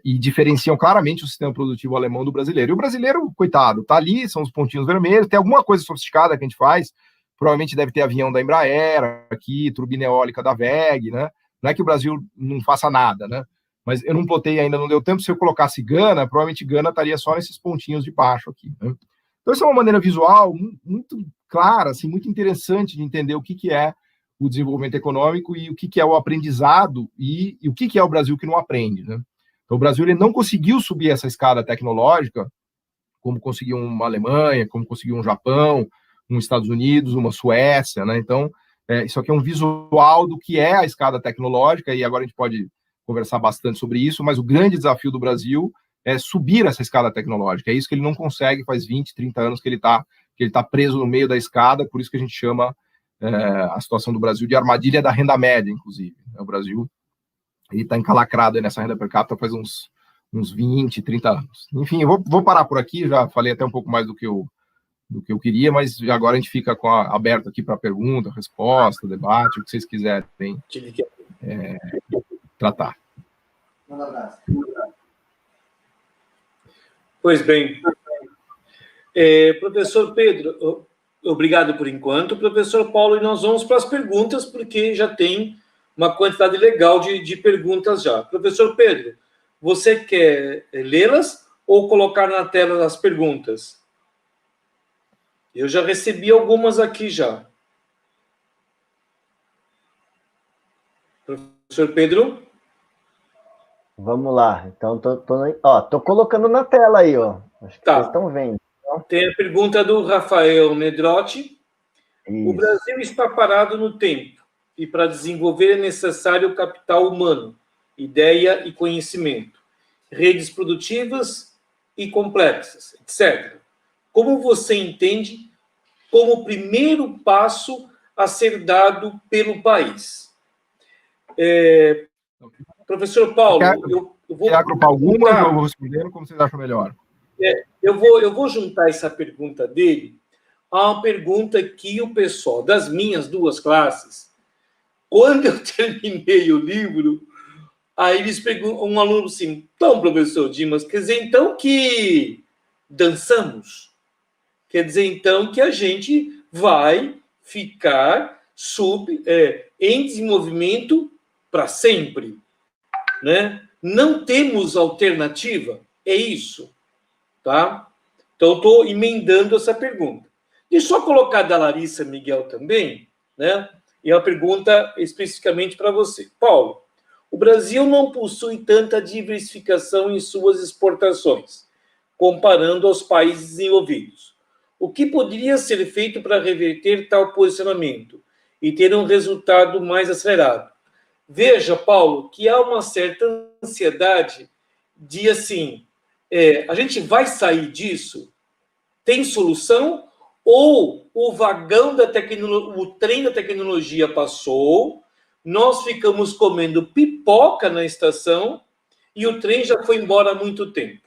e diferenciam claramente o sistema produtivo alemão do brasileiro. E o brasileiro, coitado, tá ali, são os pontinhos vermelhos, tem alguma coisa sofisticada que a gente faz, provavelmente deve ter avião da Embraer aqui, turbina eólica da WEG, né? Não é que o Brasil não faça nada, né? Mas eu não plotei ainda, não deu tempo. Se eu colocasse Gana, provavelmente Gana estaria só nesses pontinhos de baixo aqui, né? Então, essa é uma maneira visual muito clara, assim, muito interessante de entender o que é o desenvolvimento econômico e o que é o aprendizado e o que é o Brasil que não aprende, né? Então, o Brasil ele não conseguiu subir essa escada tecnológica como conseguiu uma Alemanha, como conseguiu um Japão, um Estados Unidos, uma Suécia, né? Então, isso aqui é um visual do que é a escada tecnológica, e agora a gente pode conversar bastante sobre isso, mas o grande desafio do Brasil é subir essa escada tecnológica. É isso que ele não consegue, faz 20, 30 anos que ele tá preso no meio da escada, por isso que a gente chama a situação do Brasil de armadilha da renda média, inclusive. O Brasil está encalacrado nessa renda per capita faz uns 20, 30 anos. Enfim, eu vou parar por aqui, já falei até um pouco mais do que eu queria, mas agora a gente fica aberto aqui para pergunta, resposta, debate, o que vocês quiserem tratar. Um abraço. Pois bem. Professor Pedro, obrigado por enquanto. Professor Paulo, e nós vamos para as perguntas, porque já tem uma quantidade legal de perguntas já. Professor Pedro, você quer lê-las ou colocar na tela as perguntas? Eu já recebi algumas aqui já. Professor Pedro? Vamos lá. Então, tô colocando na tela aí, ó. Acho que vocês estão vendo. Tem a pergunta do Rafael Medrotti. Isso. O Brasil está parado no tempo e para desenvolver é necessário capital humano, ideia e conhecimento, redes produtivas e complexas, etc. Como você entende como o primeiro passo a ser dado pelo país? Professor Paulo, eu vou... Quer agrupar algumas ou eu vou respondendo como vocês acham melhor? Eu vou juntar essa pergunta dele a uma pergunta que o pessoal das minhas duas classes, quando eu terminei o livro, aí eles perguntam, um aluno assim, então, professor Dimas, quer dizer, então que dançamos? Quer dizer, então, que a gente vai ficar em desenvolvimento para sempre, né? Não temos alternativa? É isso, tá? Então, eu estou emendando essa pergunta. E só colocar da Larissa Miguel também, né? E uma pergunta especificamente para você. Paulo, o Brasil não possui tanta diversificação em suas exportações, comparando aos países desenvolvidos. O que poderia ser feito para reverter tal posicionamento e ter um resultado mais acelerado? Veja, Paulo, que há uma certa ansiedade de, assim, a gente vai sair disso? Tem solução? Ou o vagão da tecnologia, o trem da tecnologia passou, nós ficamos comendo pipoca na estação e o trem já foi embora há muito tempo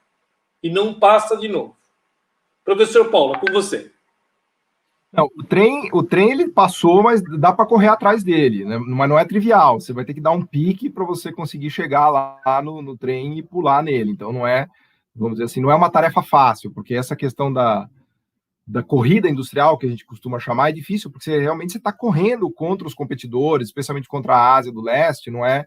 e não passa de novo. Professor Paulo, com você. Não, o trem ele passou, mas dá para correr atrás dele, né? Mas não é trivial. Você vai ter que dar um pique para você conseguir chegar lá no trem e pular nele. Então não é, vamos dizer assim, não é uma tarefa fácil, porque essa questão da corrida industrial, que a gente costuma chamar, é difícil, porque você está correndo contra os competidores, especialmente contra a Ásia do Leste, não é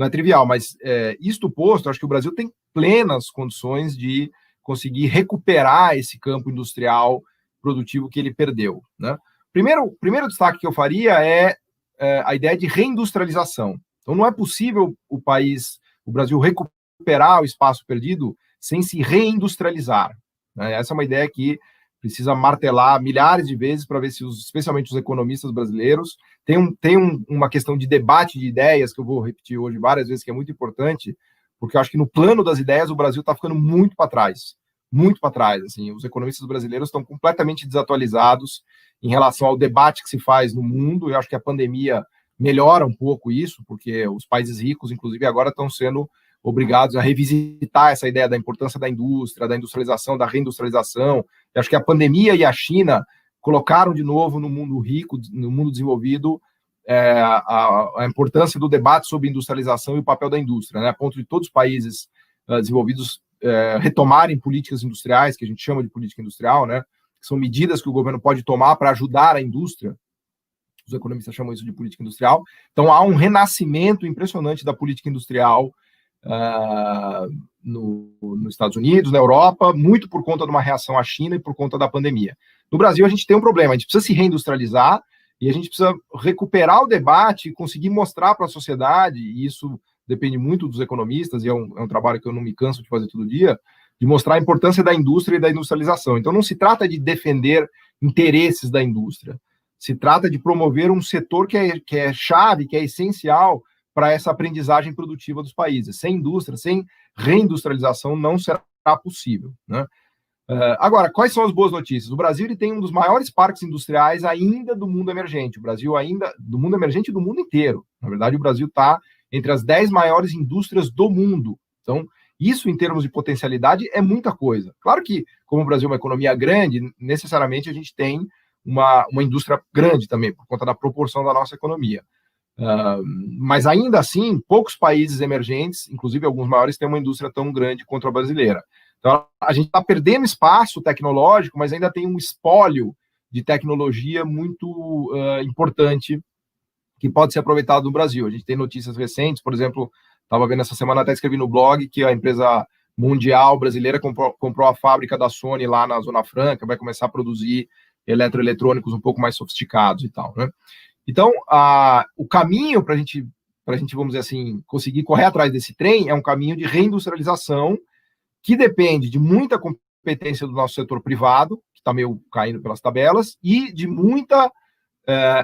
trivial, mas isto posto, acho que o Brasil tem plenas condições de conseguir recuperar esse campo industrial produtivo que ele perdeu, né? Primeiro destaque que eu faria é a ideia de reindustrialização. Então, não é possível o Brasil recuperar o espaço perdido sem se reindustrializar, né? Essa é uma ideia que precisa martelar milhares de vezes para ver se, especialmente os economistas brasileiros, tem uma questão de debate de ideias, que eu vou repetir hoje várias vezes, que é muito importante, porque eu acho que no plano das ideias o Brasil está ficando muito para trás. Muito para trás. Assim, os economistas brasileiros estão completamente desatualizados em relação ao debate que se faz no mundo. Eu acho que a pandemia melhora um pouco isso, porque os países ricos, inclusive, agora estão sendo obrigados a revisitar essa ideia da importância da indústria, da industrialização, da reindustrialização. Eu acho que a pandemia e a China colocaram de novo no mundo rico, no mundo desenvolvido, a importância do debate sobre industrialização e o papel da indústria, né? A ponto de todos os países desenvolvidos retomarem políticas industriais, que a gente chama de política industrial, né? Que são medidas que o governo pode tomar para ajudar a indústria. os economistas chamam isso de política industrial. Então, há um renascimento impressionante da política industrial nos Estados Unidos, na Europa, muito por conta de uma reação à China e por conta da pandemia. No Brasil, a gente tem um problema, a gente precisa se reindustrializar e a gente precisa recuperar o debate e conseguir mostrar para a sociedade, e isso depende muito dos economistas, e é um trabalho que eu não me canso de fazer todo dia, de mostrar a importância da indústria e da industrialização. Então, não se trata de defender interesses da indústria, se trata de promover um setor que é chave, que é essencial para essa aprendizagem produtiva dos países. Sem indústria, sem reindustrialização, não será possível, né? Agora, quais são as boas notícias? O Brasil ele tem um dos maiores parques industriais ainda do mundo emergente. O Brasil ainda, do mundo emergente e do mundo inteiro. Na verdade, o Brasil está entre as 10 maiores indústrias do mundo. Então, isso, em termos de potencialidade, é muita coisa. Claro que, como o Brasil é uma economia grande, necessariamente a gente tem uma indústria grande também, por conta da proporção da nossa economia. Mas, ainda assim, poucos países emergentes, inclusive alguns maiores, têm uma indústria tão grande quanto a brasileira. Então, a gente está perdendo espaço tecnológico, mas ainda tem um espólio de tecnologia muito importante que pode ser aproveitado no Brasil. A gente tem notícias recentes, por exemplo, estava vendo essa semana, até escrevi no blog, que a empresa mundial brasileira comprou a fábrica da Sony lá na Zona Franca, vai começar a produzir eletroeletrônicos um pouco mais sofisticados e tal, né? Então, o caminho para a gente, vamos dizer assim, conseguir correr atrás desse trem é um caminho de reindustrialização que depende de muita competência do nosso setor privado, que está meio caindo pelas tabelas, e de muita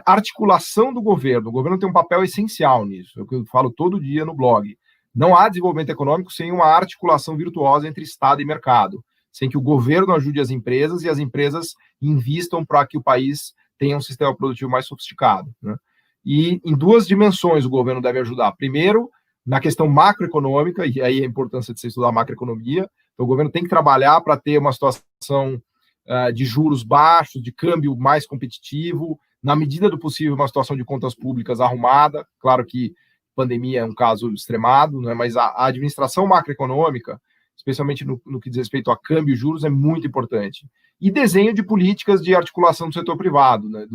articulação do governo. O governo tem um papel essencial nisso, é o que eu falo todo dia no blog. Não há desenvolvimento econômico sem uma articulação virtuosa entre Estado e mercado, sem que o governo ajude as empresas e as empresas invistam para que o país tenha um sistema produtivo mais sofisticado, né? E em duas dimensões o governo deve ajudar. Primeiro, na questão macroeconômica, e aí a importância de se estudar macroeconomia. Então, o governo tem que trabalhar para ter uma situação de juros baixos, de câmbio mais competitivo, na medida do possível, uma situação de contas públicas arrumada. Claro que pandemia é um caso extremado, né? Mas a administração macroeconômica, especialmente no que diz respeito a câmbio e juros, é muito importante. E desenho de políticas de articulação do setor privado, né?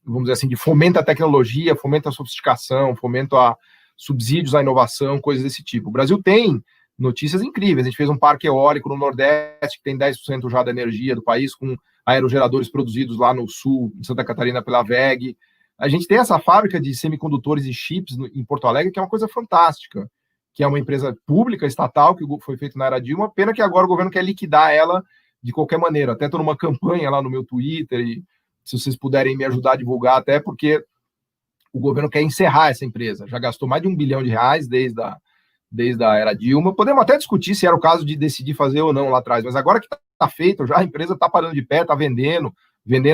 Vamos dizer assim, de fomento à tecnologia, fomento à sofisticação, fomento a subsídios à inovação, coisas desse tipo. O Brasil tem notícias incríveis. A gente fez um parque eólico no Nordeste, que tem 10% já da energia do país, com aerogeradores produzidos lá no Sul, em Santa Catarina, pela WEG. A gente tem essa fábrica de semicondutores e chips em Porto Alegre, que é uma coisa fantástica, que é uma empresa pública, estatal, que foi feita na era Dilma, pena que agora o governo quer liquidar ela de qualquer maneira. Até estou numa campanha lá no meu Twitter, e se vocês puderem me ajudar a divulgar, até porque o governo quer encerrar essa empresa. Já gastou mais de R$1 bilhão desde a era Dilma. Podemos até discutir se era o caso de decidir fazer ou não lá atrás, mas agora que está feito, já a empresa está parando de pé, está vendendo,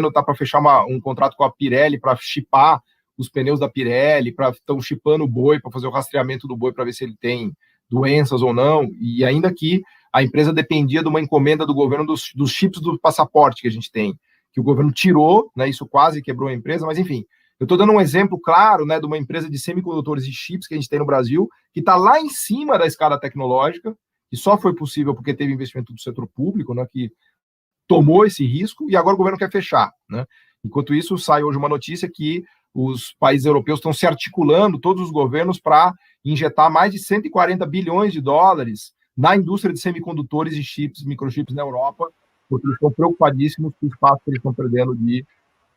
está para fechar um contrato com a Pirelli para chipar os pneus da Pirelli, estão chipando o boi, para fazer o rastreamento do boi para ver se ele tem doenças ou não, e ainda que a empresa dependia de uma encomenda do governo dos chips do passaporte que a gente tem, que o governo tirou, né, isso quase quebrou a empresa, mas enfim, eu estou dando um exemplo claro, né, de uma empresa de semicondutores e chips que a gente tem no Brasil, que está lá em cima da escala tecnológica, que só foi possível porque teve investimento do setor público, né, que tomou esse risco, e agora o governo quer fechar, né? Enquanto isso, sai hoje uma notícia que os países europeus estão se articulando, todos os governos, para injetar mais de 140 bilhões de dólares na indústria de semicondutores e chips, microchips na Europa, porque eles estão preocupadíssimos com o espaço que eles estão perdendo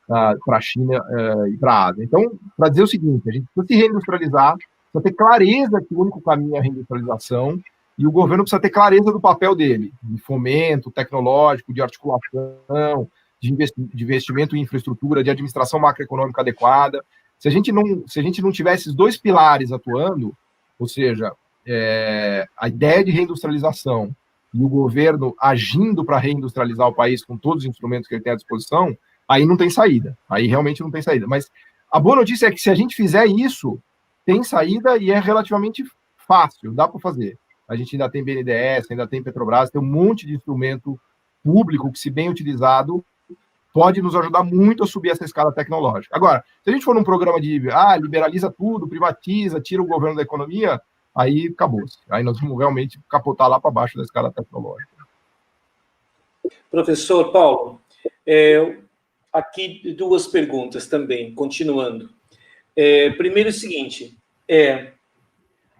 para a China e para a Ásia. Então, para dizer o seguinte, a gente precisa se reindustrializar, precisa ter clareza que o único caminho é a reindustrialização, e o governo precisa ter clareza do papel dele, de fomento tecnológico, de articulação, de investimento em infraestrutura, de administração macroeconômica adequada. Se a gente não tiver esses dois pilares atuando, ou seja, a ideia de reindustrialização e o governo agindo para reindustrializar o país com todos os instrumentos que ele tem à disposição, aí não tem saída. Aí realmente não tem saída. Mas a boa notícia é que se a gente fizer isso, tem saída e é relativamente fácil, dá para fazer. A gente ainda tem BNDES, ainda tem Petrobras, tem um monte de instrumento público que, se bem utilizado, pode nos ajudar muito a subir essa escala tecnológica. Agora, se a gente for num programa de liberaliza tudo, privatiza, tira o governo da economia, aí acabou-se. Aí nós vamos realmente capotar lá para baixo da escala tecnológica. Professor Paulo, aqui duas perguntas também, continuando. Primeiro, o seguinte,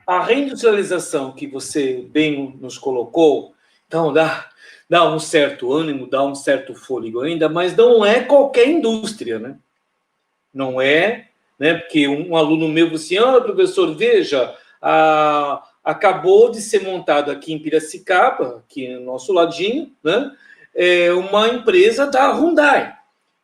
a reindustrialização que você bem nos colocou, então dá um certo ânimo, dá um certo fôlego ainda, mas não é qualquer indústria, né? Não é, né? Porque um aluno meu disse assim, professor, veja, acabou de ser montado aqui em Piracicaba, aqui no nosso ladinho, né? Uma empresa da Hyundai,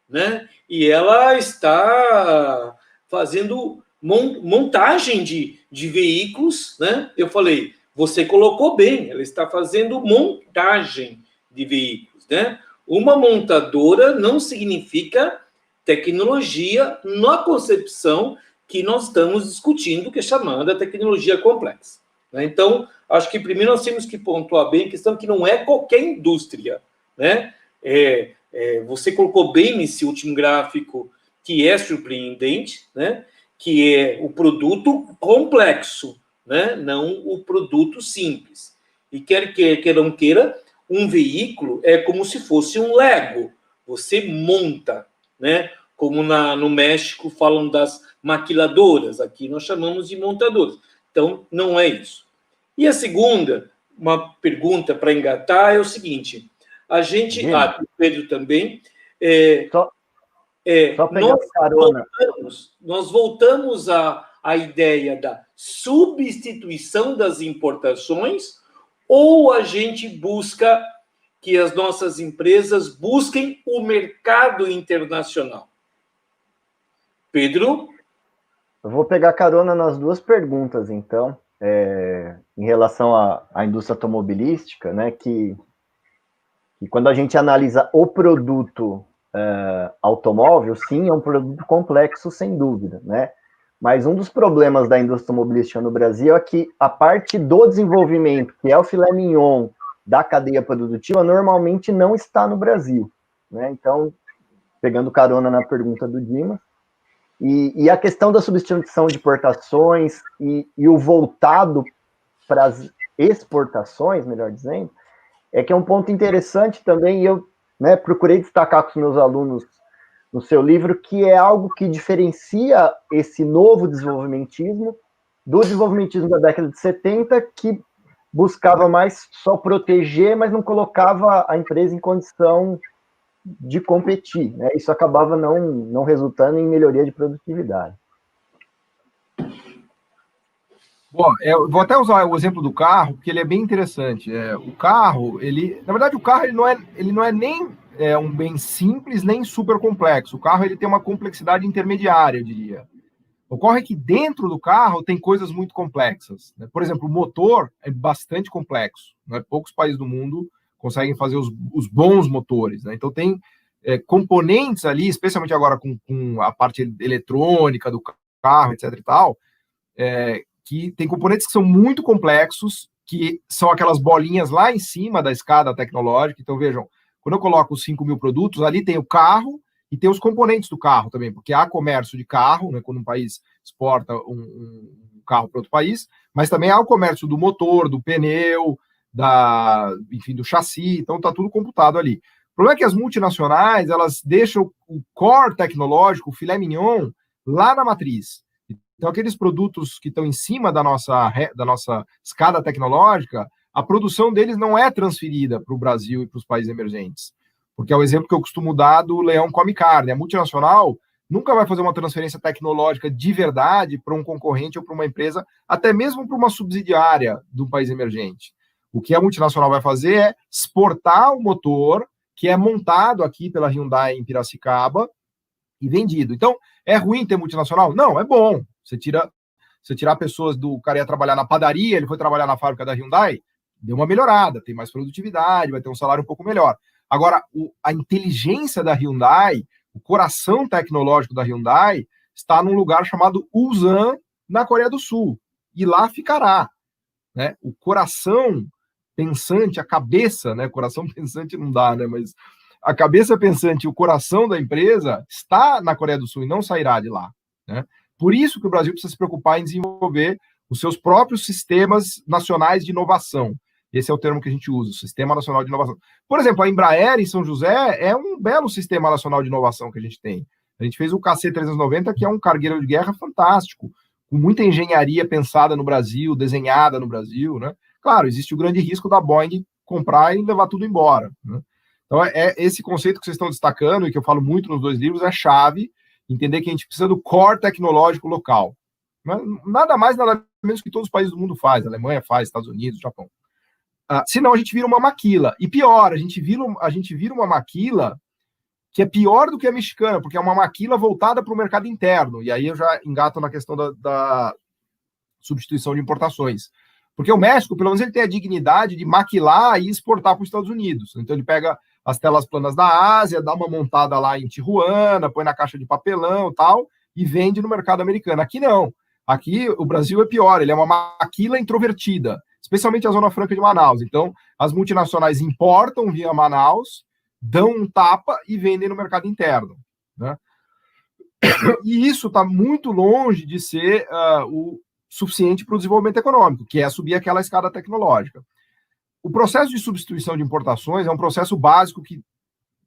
né? E ela está fazendo montagem de veículos, né? Eu falei, você colocou bem, ela está fazendo montagem de veículos, né? Uma montadora não significa tecnologia na concepção que nós estamos discutindo, que é chamada tecnologia complexa, né? Então, acho que primeiro nós temos que pontuar bem a questão que não é qualquer indústria, né? Você colocou bem nesse último gráfico, que é surpreendente, né? Que é o produto complexo, né? Não o produto simples. E quer não queira, um veículo é como se fosse um Lego. Você monta, né? Como no México falam das maquiladoras, aqui nós chamamos de montadoras. Então, não é isso. E a segunda, uma pergunta para engatar, é o seguinte, a gente... o Pedro também... Só pegar carona. Nós voltamos à ideia da substituição das importações ou a gente busca que as nossas empresas busquem o mercado internacional? Pedro? Eu vou pegar carona nas duas perguntas, então, em relação à indústria automobilística, né, que quando a gente analisa o produto automóvel, sim, é um produto complexo, sem dúvida, né? Mas um dos problemas da indústria automobilística no Brasil é que a parte do desenvolvimento, que é o filé mignon da cadeia produtiva, normalmente não está no Brasil, né? Então, pegando carona na pergunta do Dimas, e a questão da substituição de importações e o voltado para as exportações, melhor dizendo, é que é um ponto interessante também, e eu procurei destacar com os meus alunos no seu livro, que é algo que diferencia esse novo desenvolvimentismo do desenvolvimentismo da década de 70, que buscava mais só proteger, mas não colocava a empresa em condição de competir, né? Isso acabava não resultando em melhoria de produtividade. Bom, eu vou até usar o exemplo do carro, porque ele é bem interessante. O carro, na verdade, o carro ele não é nem um bem simples, nem super complexo. O carro ele tem uma complexidade intermediária, eu diria. Ocorre que dentro do carro tem coisas muito complexas, né? Por exemplo, o motor é bastante complexo, né? Poucos países do mundo conseguem fazer os bons motores, né? Então tem componentes ali, especialmente agora com a parte eletrônica do carro, etc. e tal, que tem componentes que são muito complexos, que são aquelas bolinhas lá em cima da escada tecnológica. Então, vejam, quando eu coloco os 5.000 produtos, ali tem o carro e tem os componentes do carro também, porque há comércio de carro, né, quando um país exporta um carro para outro país, mas também há o comércio do motor, do pneu, enfim, do chassi, então está tudo computado ali. O problema é que as multinacionais, elas deixam o core tecnológico, o filé mignon, lá na matriz. Então, aqueles produtos que estão em cima da nossa escada tecnológica, a produção deles não é transferida para o Brasil e para os países emergentes. Porque é o exemplo que eu costumo dar do leão come carne. A multinacional nunca vai fazer uma transferência tecnológica de verdade para um concorrente ou para uma empresa, até mesmo para uma subsidiária de um país emergente. O que a multinacional vai fazer é exportar o motor que é montado aqui pela Hyundai em Piracicaba e vendido. Então, é ruim ter multinacional? Não, é bom. Você tirar pessoas o cara ia trabalhar na padaria, ele foi trabalhar na fábrica da Hyundai, deu uma melhorada, tem mais produtividade, vai ter um salário um pouco melhor. Agora, a inteligência da Hyundai, o coração tecnológico da Hyundai, está num lugar chamado Ulsan, na Coreia do Sul. E lá ficará, né? O coração pensante, a cabeça, né? Coração pensante não dá, né? Mas a cabeça pensante, o coração da empresa está na Coreia do Sul e não sairá de lá, né? Por isso que o Brasil precisa se preocupar em desenvolver os seus próprios sistemas nacionais de inovação. Esse é o termo que a gente usa, Sistema Nacional de Inovação. Por exemplo, a Embraer em São José é um belo Sistema Nacional de Inovação que a gente tem. A gente fez o KC-390, que é um cargueiro de guerra fantástico, com muita engenharia pensada no Brasil, desenhada no Brasil, né? Claro, existe o grande risco da Boeing comprar e levar tudo embora, né? Então, esse conceito que vocês estão destacando, e que eu falo muito nos 2 livros, é chave, entender que a gente precisa do core tecnológico local. Nada mais, nada menos que todos os países do mundo fazem, a Alemanha faz, Estados Unidos, Japão. Senão a gente vira uma maquila. E pior, a gente vira uma maquila que é pior do que a mexicana, porque é uma maquila voltada para o mercado interno. E aí eu já engato na questão da substituição de importações. Porque o México, pelo menos, ele tem a dignidade de maquilar e exportar para os Estados Unidos. Então ele pega as telas planas da Ásia, dá uma montada lá em Tijuana, põe na caixa de papelão e tal, e vende no mercado americano. Aqui não. Aqui o Brasil é pior, ele é uma maquila introvertida, especialmente a Zona Franca de Manaus. Então, as multinacionais importam via Manaus, dão um tapa e vendem no mercado interno, né? E isso está muito longe de ser o suficiente para o desenvolvimento econômico, que é subir aquela escada tecnológica. O processo de substituição de importações é um processo básico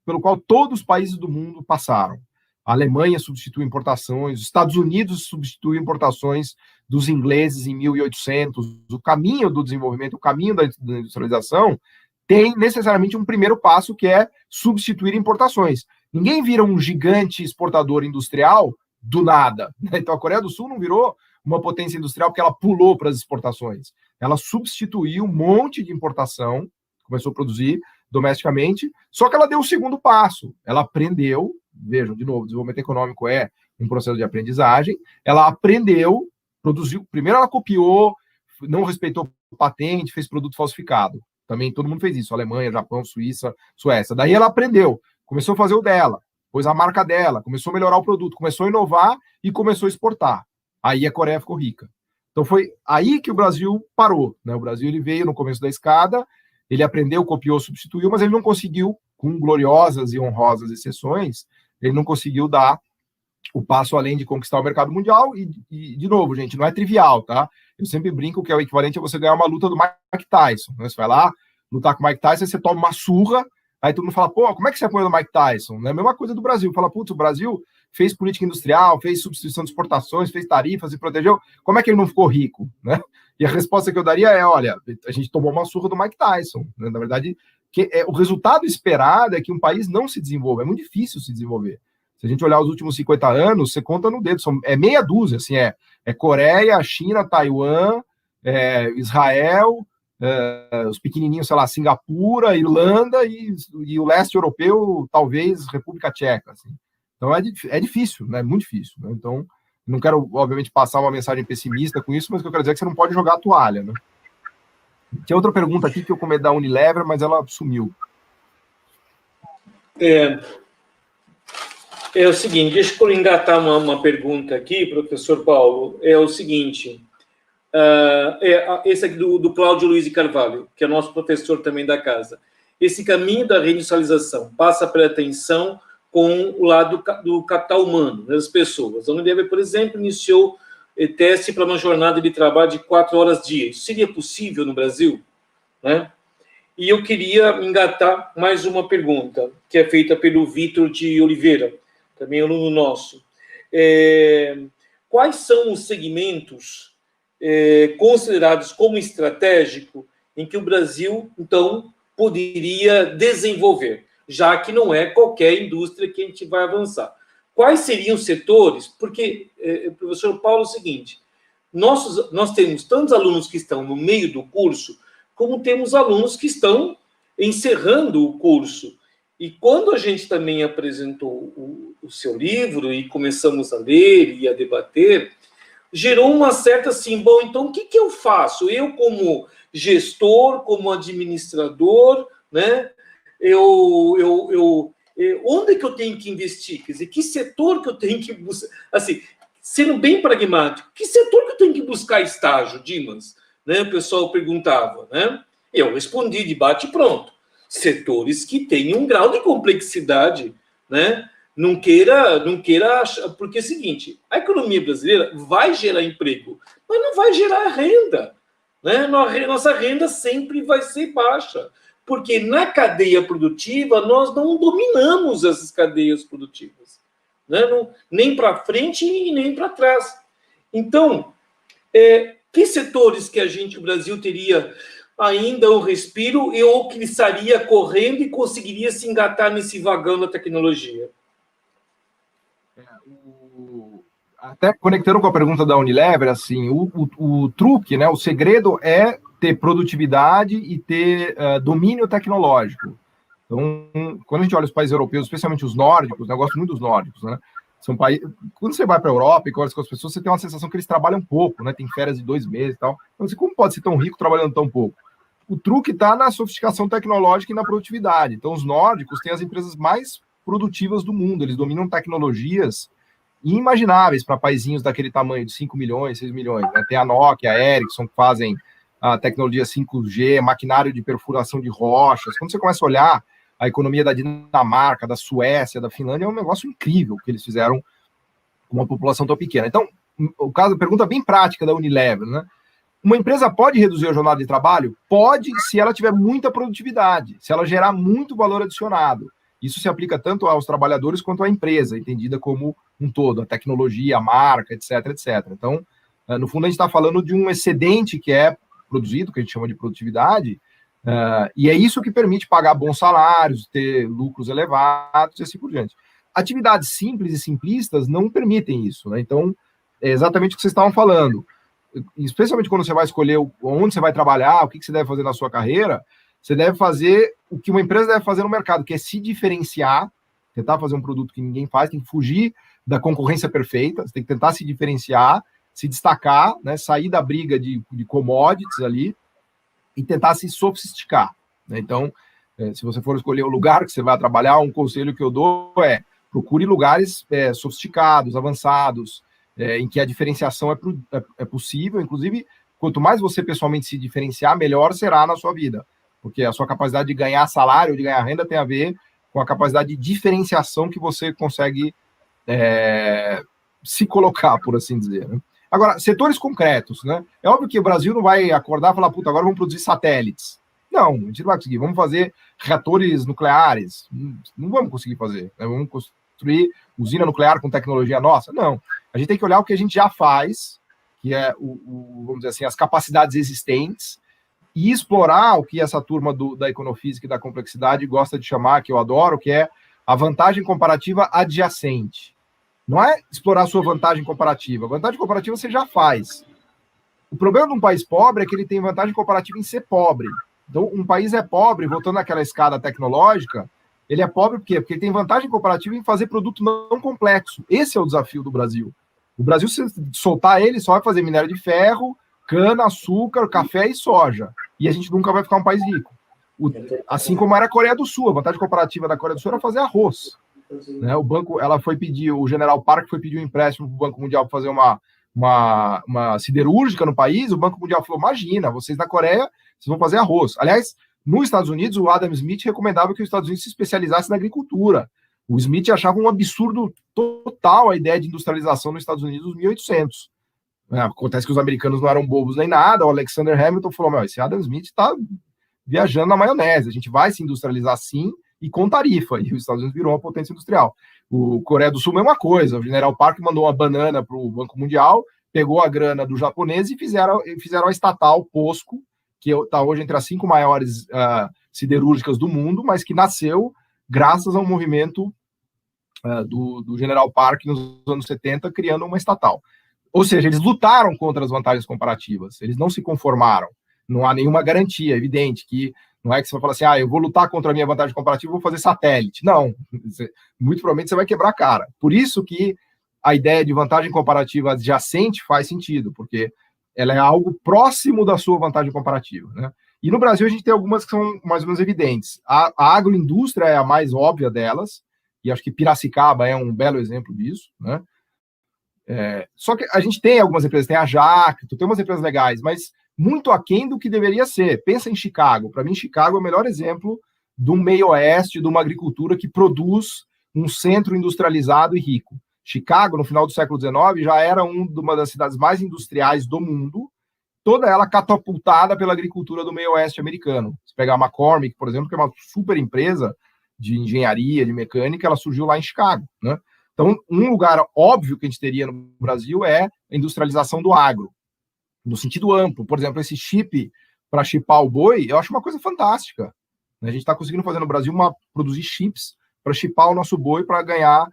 pelo qual todos os países do mundo passaram. A Alemanha substitui importações, os Estados Unidos substituem importações dos ingleses em 1800. O caminho do desenvolvimento, o caminho da industrialização, tem necessariamente um primeiro passo, que é substituir importações. Ninguém vira um gigante exportador industrial do nada, né? Então, a Coreia do Sul não virou uma potência industrial porque ela pulou para as exportações. Ela substituiu um monte de importação, começou a produzir domesticamente, só que ela deu o segundo passo. Ela aprendeu, vejam, de novo, desenvolvimento econômico é um processo de aprendizagem, ela aprendeu, produziu, primeiro ela copiou, não respeitou patente, fez produto falsificado. Também todo mundo fez isso, Alemanha, Japão, Suíça, Suécia. Daí ela aprendeu, começou a fazer o dela, pôs a marca dela, começou a melhorar o produto, começou a inovar e começou a exportar. Aí a Coreia ficou rica. Então foi aí que o Brasil parou, né? O Brasil ele veio no começo da escada, ele aprendeu, copiou, substituiu, mas ele não conseguiu, com gloriosas e honrosas exceções, ele não conseguiu dar o passo além de conquistar o mercado mundial. E de novo, gente, não é trivial, tá? Eu sempre brinco que é o equivalente a você ganhar uma luta do Mike Tyson, né? Você vai lá lutar com o Mike Tyson, você toma uma surra, aí todo mundo fala, pô, como é que você apoia o Mike Tyson? É a mesma coisa do Brasil. Fala, putz, o Brasil fez política industrial, fez substituição de exportações, fez tarifas e protegeu. Como é que ele não ficou rico, né? E a resposta que eu daria é, olha, a gente tomou uma surra do Mike Tyson, né? Na verdade, o resultado esperado é que um país não se desenvolva. É muito difícil se desenvolver. Se a gente olhar os últimos 50 anos, você conta no dedo, é meia dúzia, assim, é Coreia, China, Taiwan, Israel, os pequenininhos, sei lá, Singapura, Irlanda e o leste europeu, talvez República Tcheca, assim. Então é difícil, né? Muito difícil, né? Então, não quero, obviamente, passar uma mensagem pessimista com isso, mas o que eu quero dizer é que você não pode jogar a toalha, né? Tinha outra pergunta aqui que eu cometi da Unilever, mas ela sumiu. É o seguinte, deixa eu engatar uma pergunta aqui, professor Paulo. É o seguinte, esse aqui do Cláudio Luiz de Carvalho, que é nosso professor também da casa. Esse caminho da reindustrialização passa pela atenção com o lado do capital humano, das pessoas. A Unilever, por exemplo, iniciou teste para uma jornada de trabalho de 4 horas dia. Isso seria possível no Brasil? Né? E eu queria engatar mais uma pergunta, que é feita pelo Vitor de Oliveira, também aluno nosso. Quais são os segmentos considerados como estratégico em que o Brasil, então, poderia desenvolver, já que não é qualquer indústria que a gente vai avançar? Quais seriam os setores? Porque, professor Paulo, é o seguinte, nós temos tantos alunos que estão no meio do curso, como temos alunos que estão encerrando o curso. E quando a gente também apresentou o seu livro e começamos a ler e a debater, gerou uma certa assim, bom, então o que eu faço? Eu, como gestor, como administrador, né? Onde é que eu tenho que investir? Quer dizer, que setor que eu tenho que buscar? Assim, sendo bem pragmático, que setor que eu tenho que buscar estágio, Dimas? Né? O pessoal perguntava, né? Eu respondi de bate pronto. Setores que têm um grau de complexidade, né? Não queira achar, porque é o seguinte, a economia brasileira vai gerar emprego, mas não vai gerar renda, né? Nossa renda sempre vai ser baixa, porque na cadeia produtiva nós não dominamos essas cadeias produtivas, né? Nem para frente e nem para trás. Então, que setores que o Brasil teria ainda um respiro ou que estaria correndo e conseguiria se engatar nesse vagão da tecnologia? Até conectando com a pergunta da Unilever, assim, o truque, né, o segredo é ter produtividade e ter domínio tecnológico. Então, quando a gente olha os países europeus, especialmente os nórdicos, né, eu gosto muito dos nórdicos, né? São países. Quando você vai para a Europa e conversa com as pessoas, você tem uma sensação que eles trabalham pouco, né? Tem férias de 2 meses e tal. Então, assim, como pode ser tão rico trabalhando tão pouco? O truque está na sofisticação tecnológica e na produtividade. Então, os nórdicos têm as empresas mais produtivas do mundo. Eles dominam tecnologias inimagináveis para paizinhos daquele tamanho, de 5 milhões, 6 milhões. Né? Tem a Nokia, a Ericsson, que fazem a tecnologia 5G, maquinário de perfuração de rochas. Quando você começa a olhar a economia da Dinamarca, da Suécia, da Finlândia, é um negócio incrível que eles fizeram com uma população tão pequena. Então, o caso, pergunta bem prática da Unilever, né? Uma empresa pode reduzir a jornada de trabalho? Pode, se ela tiver muita produtividade, se ela gerar muito valor adicionado. Isso se aplica tanto aos trabalhadores quanto à empresa, entendida como um todo, a tecnologia, a marca, etc, etc. Então, no fundo, a gente está falando de um excedente que é produzido, que a gente chama de produtividade, e é isso que permite pagar bons salários, ter lucros elevados e assim por diante. Atividades simples e simplistas não permitem isso, né? Então, é exatamente o que vocês estavam falando. Especialmente quando você vai escolher onde você vai trabalhar, o que você deve fazer na sua carreira, você deve fazer o que uma empresa deve fazer no mercado, que é se diferenciar, tentar fazer um produto que ninguém faz, tem que fugir da concorrência perfeita, você tem que tentar se diferenciar, se destacar, né, sair da briga de commodities ali e tentar se sofisticar. Né? Então, se você for escolher o lugar que você vai trabalhar, um conselho que eu dou é procure lugares sofisticados, avançados, em que a diferenciação é possível. Inclusive, quanto mais você pessoalmente se diferenciar, melhor será na sua vida, porque a sua capacidade de ganhar salário, de ganhar renda, tem a ver com a capacidade de diferenciação que você consegue se colocar, por assim dizer. Né? Agora, setores concretos, né? É óbvio que o Brasil não vai acordar e falar, puta, agora vamos produzir satélites. Não, a gente não vai conseguir. Vamos fazer reatores nucleares. Não vamos conseguir fazer. Né? Vamos construir usina nuclear com tecnologia nossa. Não. A gente tem que olhar o que a gente já faz, que é, vamos dizer assim, as capacidades existentes, e explorar o que essa turma da econofísica e da complexidade gosta de chamar, que eu adoro, que é a vantagem comparativa adjacente. Não é explorar a sua vantagem comparativa. A vantagem comparativa você já faz. O problema de um país pobre é que ele tem vantagem comparativa em ser pobre. Então, um país é pobre, voltando àquela escada tecnológica, ele é pobre por quê? Porque ele tem vantagem comparativa em fazer produto não complexo. Esse é o desafio do Brasil. O Brasil, se soltar ele, só vai fazer minério de ferro, cana, açúcar, café e soja. E a gente nunca vai ficar um país rico. Assim como era a Coreia do Sul. A vantagem comparativa da Coreia do Sul era fazer arroz. Né? O banco, o General Park foi pedir um empréstimo para o Banco Mundial para fazer uma siderúrgica no país. O Banco Mundial falou, imagina, vocês na Coreia, vocês vão fazer arroz. Aliás, nos Estados Unidos, o Adam Smith recomendava que os Estados Unidos se especializassem na agricultura. O Smith achava um absurdo total a ideia de industrialização nos Estados Unidos nos 1800. Acontece que os americanos não eram bobos nem nada. O Alexander Hamilton falou, esse Adam Smith está viajando na maionese. A gente vai se industrializar sim e com tarifa. E os Estados Unidos virou uma potência industrial. O Coreia do Sul, mesma coisa. O General Park mandou uma banana para o Banco Mundial, pegou a grana do japonês e fizeram a estatal POSCO, que está hoje entre as 5 maiores siderúrgicas do mundo, mas que nasceu graças ao movimento do General Park nos anos 70, criando uma estatal. Ou seja, eles lutaram contra as vantagens comparativas, eles não se conformaram. Não há nenhuma garantia, evidente, que não é que você vai falar assim, eu vou lutar contra a minha vantagem comparativa e vou fazer satélite. Não, muito provavelmente você vai quebrar a cara. Por isso que a ideia de vantagem comparativa adjacente faz sentido, porque ela é algo próximo da sua vantagem comparativa, né? E no Brasil a gente tem algumas que são mais ou menos evidentes. A agroindústria é a mais óbvia delas, e acho que Piracicaba é um belo exemplo disso, né? Só que a gente tem algumas empresas, tem a Jacto, tem umas empresas legais, mas muito aquém do que deveria ser. Pensa em Chicago. Para mim, Chicago é o melhor exemplo de um meio-oeste, de uma agricultura que produz um centro industrializado e rico. Chicago, no final do século XIX, já era uma das cidades mais industriais do mundo toda ela catapultada pela agricultura do meio oeste americano. Se pegar a McCormick, por exemplo, que é uma super empresa de engenharia, de mecânica, ela surgiu lá em Chicago, né? Então, um lugar óbvio que a gente teria no Brasil é a industrialização do agro, no sentido amplo. Por exemplo, esse chip para chipar o boi, eu acho uma coisa fantástica. A gente está conseguindo fazer no Brasil produzir chips para chipar o nosso boi para ganhar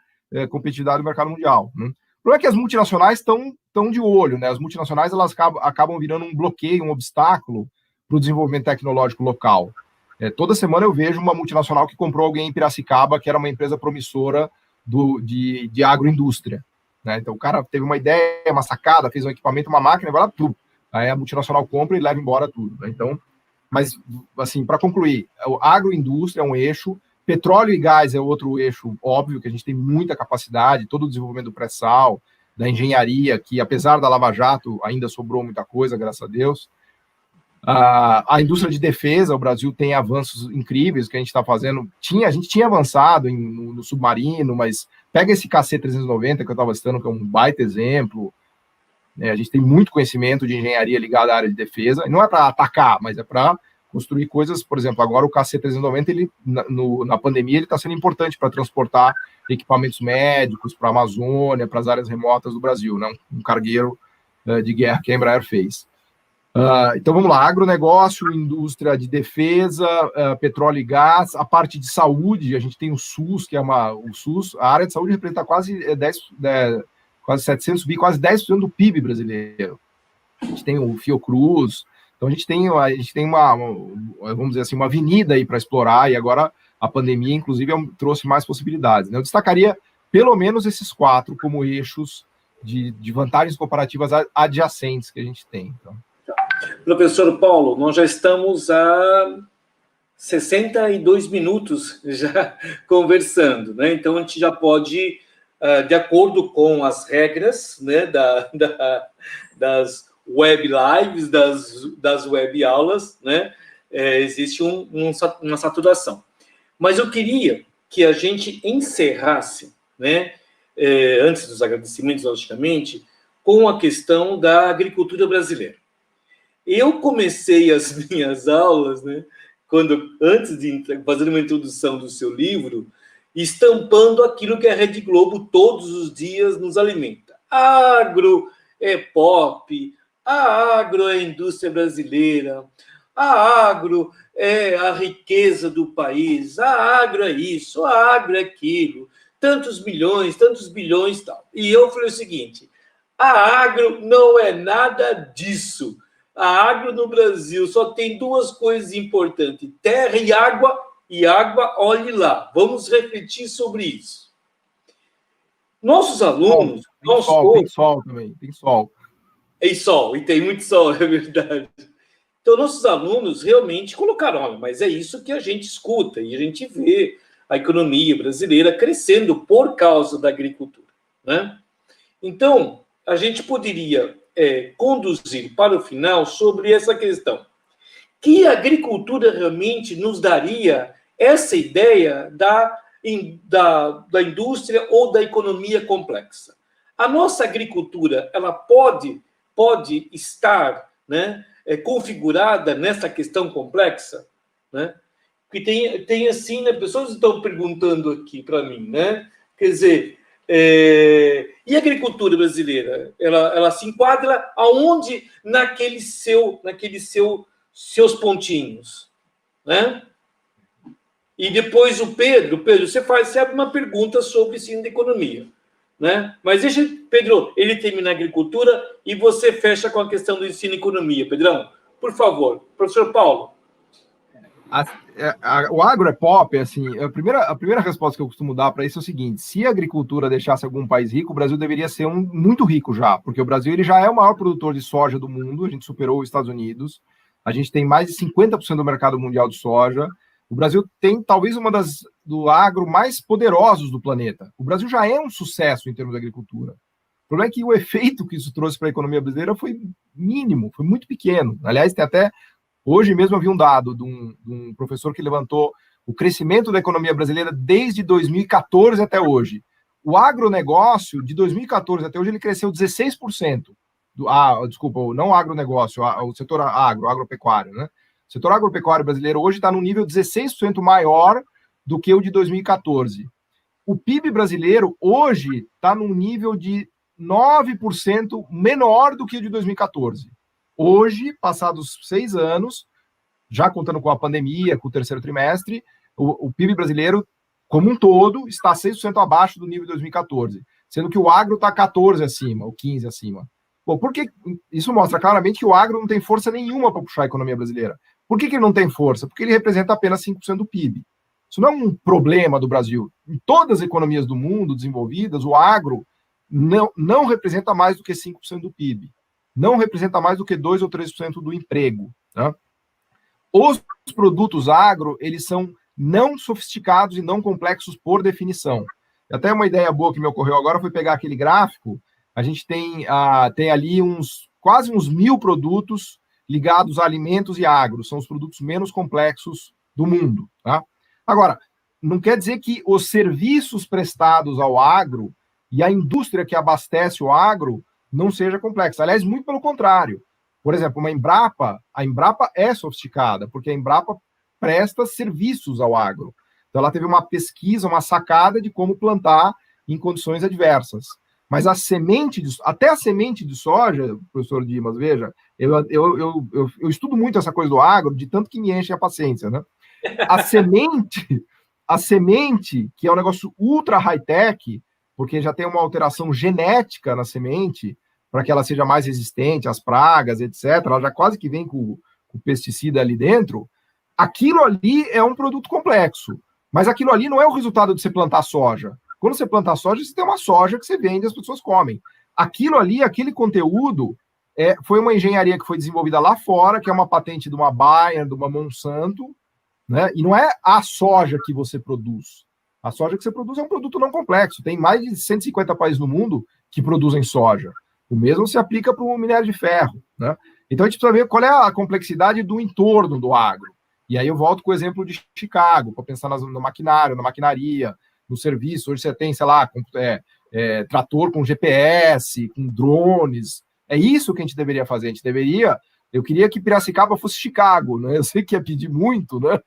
competitividade no mercado mundial, né? O problema é que as multinacionais estão de olho, né? As multinacionais elas acabam virando um bloqueio, um obstáculo para o desenvolvimento tecnológico local. Toda semana eu vejo uma multinacional que comprou alguém em Piracicaba, que era uma empresa promissora de agroindústria, né? Então o cara teve uma ideia, uma sacada, fez um equipamento, uma máquina, vai lá tudo. Aí a multinacional compra e leva embora tudo, né? Então, mas assim, para concluir, a agroindústria é um eixo, petróleo e gás é outro eixo óbvio, que a gente tem muita capacidade, todo o desenvolvimento do pré-sal, da engenharia, que apesar da Lava Jato ainda sobrou muita coisa, graças a Deus. A indústria de defesa, o Brasil tem avanços incríveis que a gente está fazendo. A gente tinha avançado no submarino, mas pega esse KC-390 que eu estava citando, que é um baita exemplo. A gente tem muito conhecimento de engenharia ligada à área de defesa, e não é para atacar, mas é para construir coisas. Por exemplo, agora o KC-390, na pandemia, ele está sendo importante para transportar equipamentos médicos para a Amazônia, para as áreas remotas do Brasil, né? Um cargueiro de guerra que a Embraer fez. Então vamos lá, agronegócio, indústria de defesa, petróleo e gás, a parte de saúde, a gente tem o SUS, que é o SUS, a área de saúde representa quase 700 bi, quase 10% do PIB brasileiro. A gente tem o Fiocruz, então a gente tem uma vamos dizer assim, uma avenida aí para explorar, e agora a pandemia, inclusive, trouxe mais possibilidades, né? Eu destacaria pelo menos esses 4 como eixos de vantagens comparativas adjacentes que a gente tem, então. Professor Paulo, nós já estamos há 62 minutos já conversando, né? Então a gente já pode, de acordo com as regras, né, das web lives, das web aulas, né, existe uma saturação. Mas eu queria que a gente encerrasse, né, antes dos agradecimentos, logicamente, com a questão da agricultura brasileira. Eu comecei as minhas aulas, né, antes de fazer uma introdução do seu livro, estampando aquilo que a Rede Globo todos os dias nos alimenta. Agro é pop, a agro é a indústria brasileira, a agro é a riqueza do país, a agro é isso, a agro é aquilo, tantos milhões, tantos bilhões e tal. E eu falei o seguinte, a agro não é nada disso. A agro no Brasil só tem 2 coisas importantes, terra e água, olhe lá. Vamos refletir sobre isso. Nossos alunos... Tem sol também, tem sol. E sol, e tem muito sol, é verdade. Então, nossos alunos realmente colocaram, olha, mas é isso que a gente escuta, e a gente vê a economia brasileira crescendo por causa da agricultura, né? Então, a gente poderia conduzir para o final sobre essa questão. Que a agricultura realmente nos daria essa ideia da indústria ou da economia complexa? A nossa agricultura, ela pode estar, né, configurada nessa questão complexa, né? Porque tem assim, né, pessoas estão perguntando aqui para mim, né? Quer dizer, e a agricultura brasileira, ela se enquadra aonde naqueles seus pontinhos, né? E depois o Pedro, você abre uma pergunta sobre ensino de economia, né? Mas deixa, Pedro, ele terminar a agricultura e você fecha com a questão do ensino e economia. Pedrão, por favor. Professor Paulo. O agro é pop, assim, a primeira resposta que eu costumo dar para isso é o seguinte: se a agricultura deixasse algum país rico, o Brasil deveria ser muito rico já, porque o Brasil ele já é o maior produtor de soja do mundo, a gente superou os Estados Unidos, a gente tem mais de 50% do mercado mundial de soja, o Brasil tem talvez do agro mais poderosos do planeta. O Brasil já é um sucesso em termos de agricultura. O problema é que o efeito que isso trouxe para a economia brasileira foi mínimo, foi muito pequeno. Aliás, tem até... Hoje mesmo eu vi um dado de um professor que levantou o crescimento da economia brasileira desde 2014 até hoje. O agronegócio, de 2014 até hoje, ele cresceu 16%. desculpa, não o agronegócio, o setor agropecuário, né? O setor agropecuário brasileiro hoje está no nível 16% maior do que o de 2014. O PIB brasileiro hoje está num nível de 9% menor do que o de 2014. Hoje, passados 6 anos, já contando com a pandemia, com o terceiro trimestre, o PIB brasileiro, como um todo, está 6% abaixo do nível de 2014, sendo que o agro está 14 acima, ou 15 acima. Bom, porque isso mostra claramente que o agro não tem força nenhuma para puxar a economia brasileira. Por que ele não tem força? Porque ele representa apenas 5% do PIB. Isso não é um problema do Brasil. Em todas as economias do mundo desenvolvidas, o agro não representa mais do que 5% do PIB. Não representa mais do que 2 ou 3% do emprego. Tá? Os produtos agro, eles são não sofisticados e não complexos por definição. Até uma ideia boa que me ocorreu agora foi pegar aquele gráfico. A gente tem ali quase uns 1.000 produtos ligados a alimentos e agro. São os produtos menos complexos do mundo. Tá? Agora, não quer dizer que os serviços prestados ao agro e a indústria que abastece o agro não seja complexa. Aliás, muito pelo contrário. Por exemplo, a Embrapa é sofisticada, porque a Embrapa presta serviços ao agro. Então, ela teve uma pesquisa, uma sacada de como plantar em condições adversas. Mas até a semente de soja, professor Dimas, veja, eu estudo muito essa coisa do agro, de tanto que me enche a paciência, né? A semente, que é um negócio ultra high-tech, porque já tem uma alteração genética na semente, para que ela seja mais resistente às pragas, etc. Ela já quase que vem com o pesticida ali dentro. Aquilo ali é um produto complexo, mas aquilo ali não é o resultado de você plantar soja. Quando você planta soja, você tem uma soja que você vende e as pessoas comem. Aquilo ali, aquele conteúdo, foi uma engenharia que foi desenvolvida lá fora, que é uma patente de uma Bayer, de uma Monsanto, né? E não é a soja que você produz. A soja que você produz é um produto não complexo. Tem mais de 150 países no mundo que produzem soja. O mesmo se aplica para o minério de ferro, né? Então a gente precisa ver qual é a complexidade do entorno do agro. E aí eu volto com o exemplo de Chicago, para pensar no maquinário, na maquinaria, no serviço. Hoje você tem, sei lá, trator com GPS, com drones. É isso que a gente deveria fazer. Eu queria que Piracicaba fosse Chicago, né? Eu sei que ia pedir muito, né?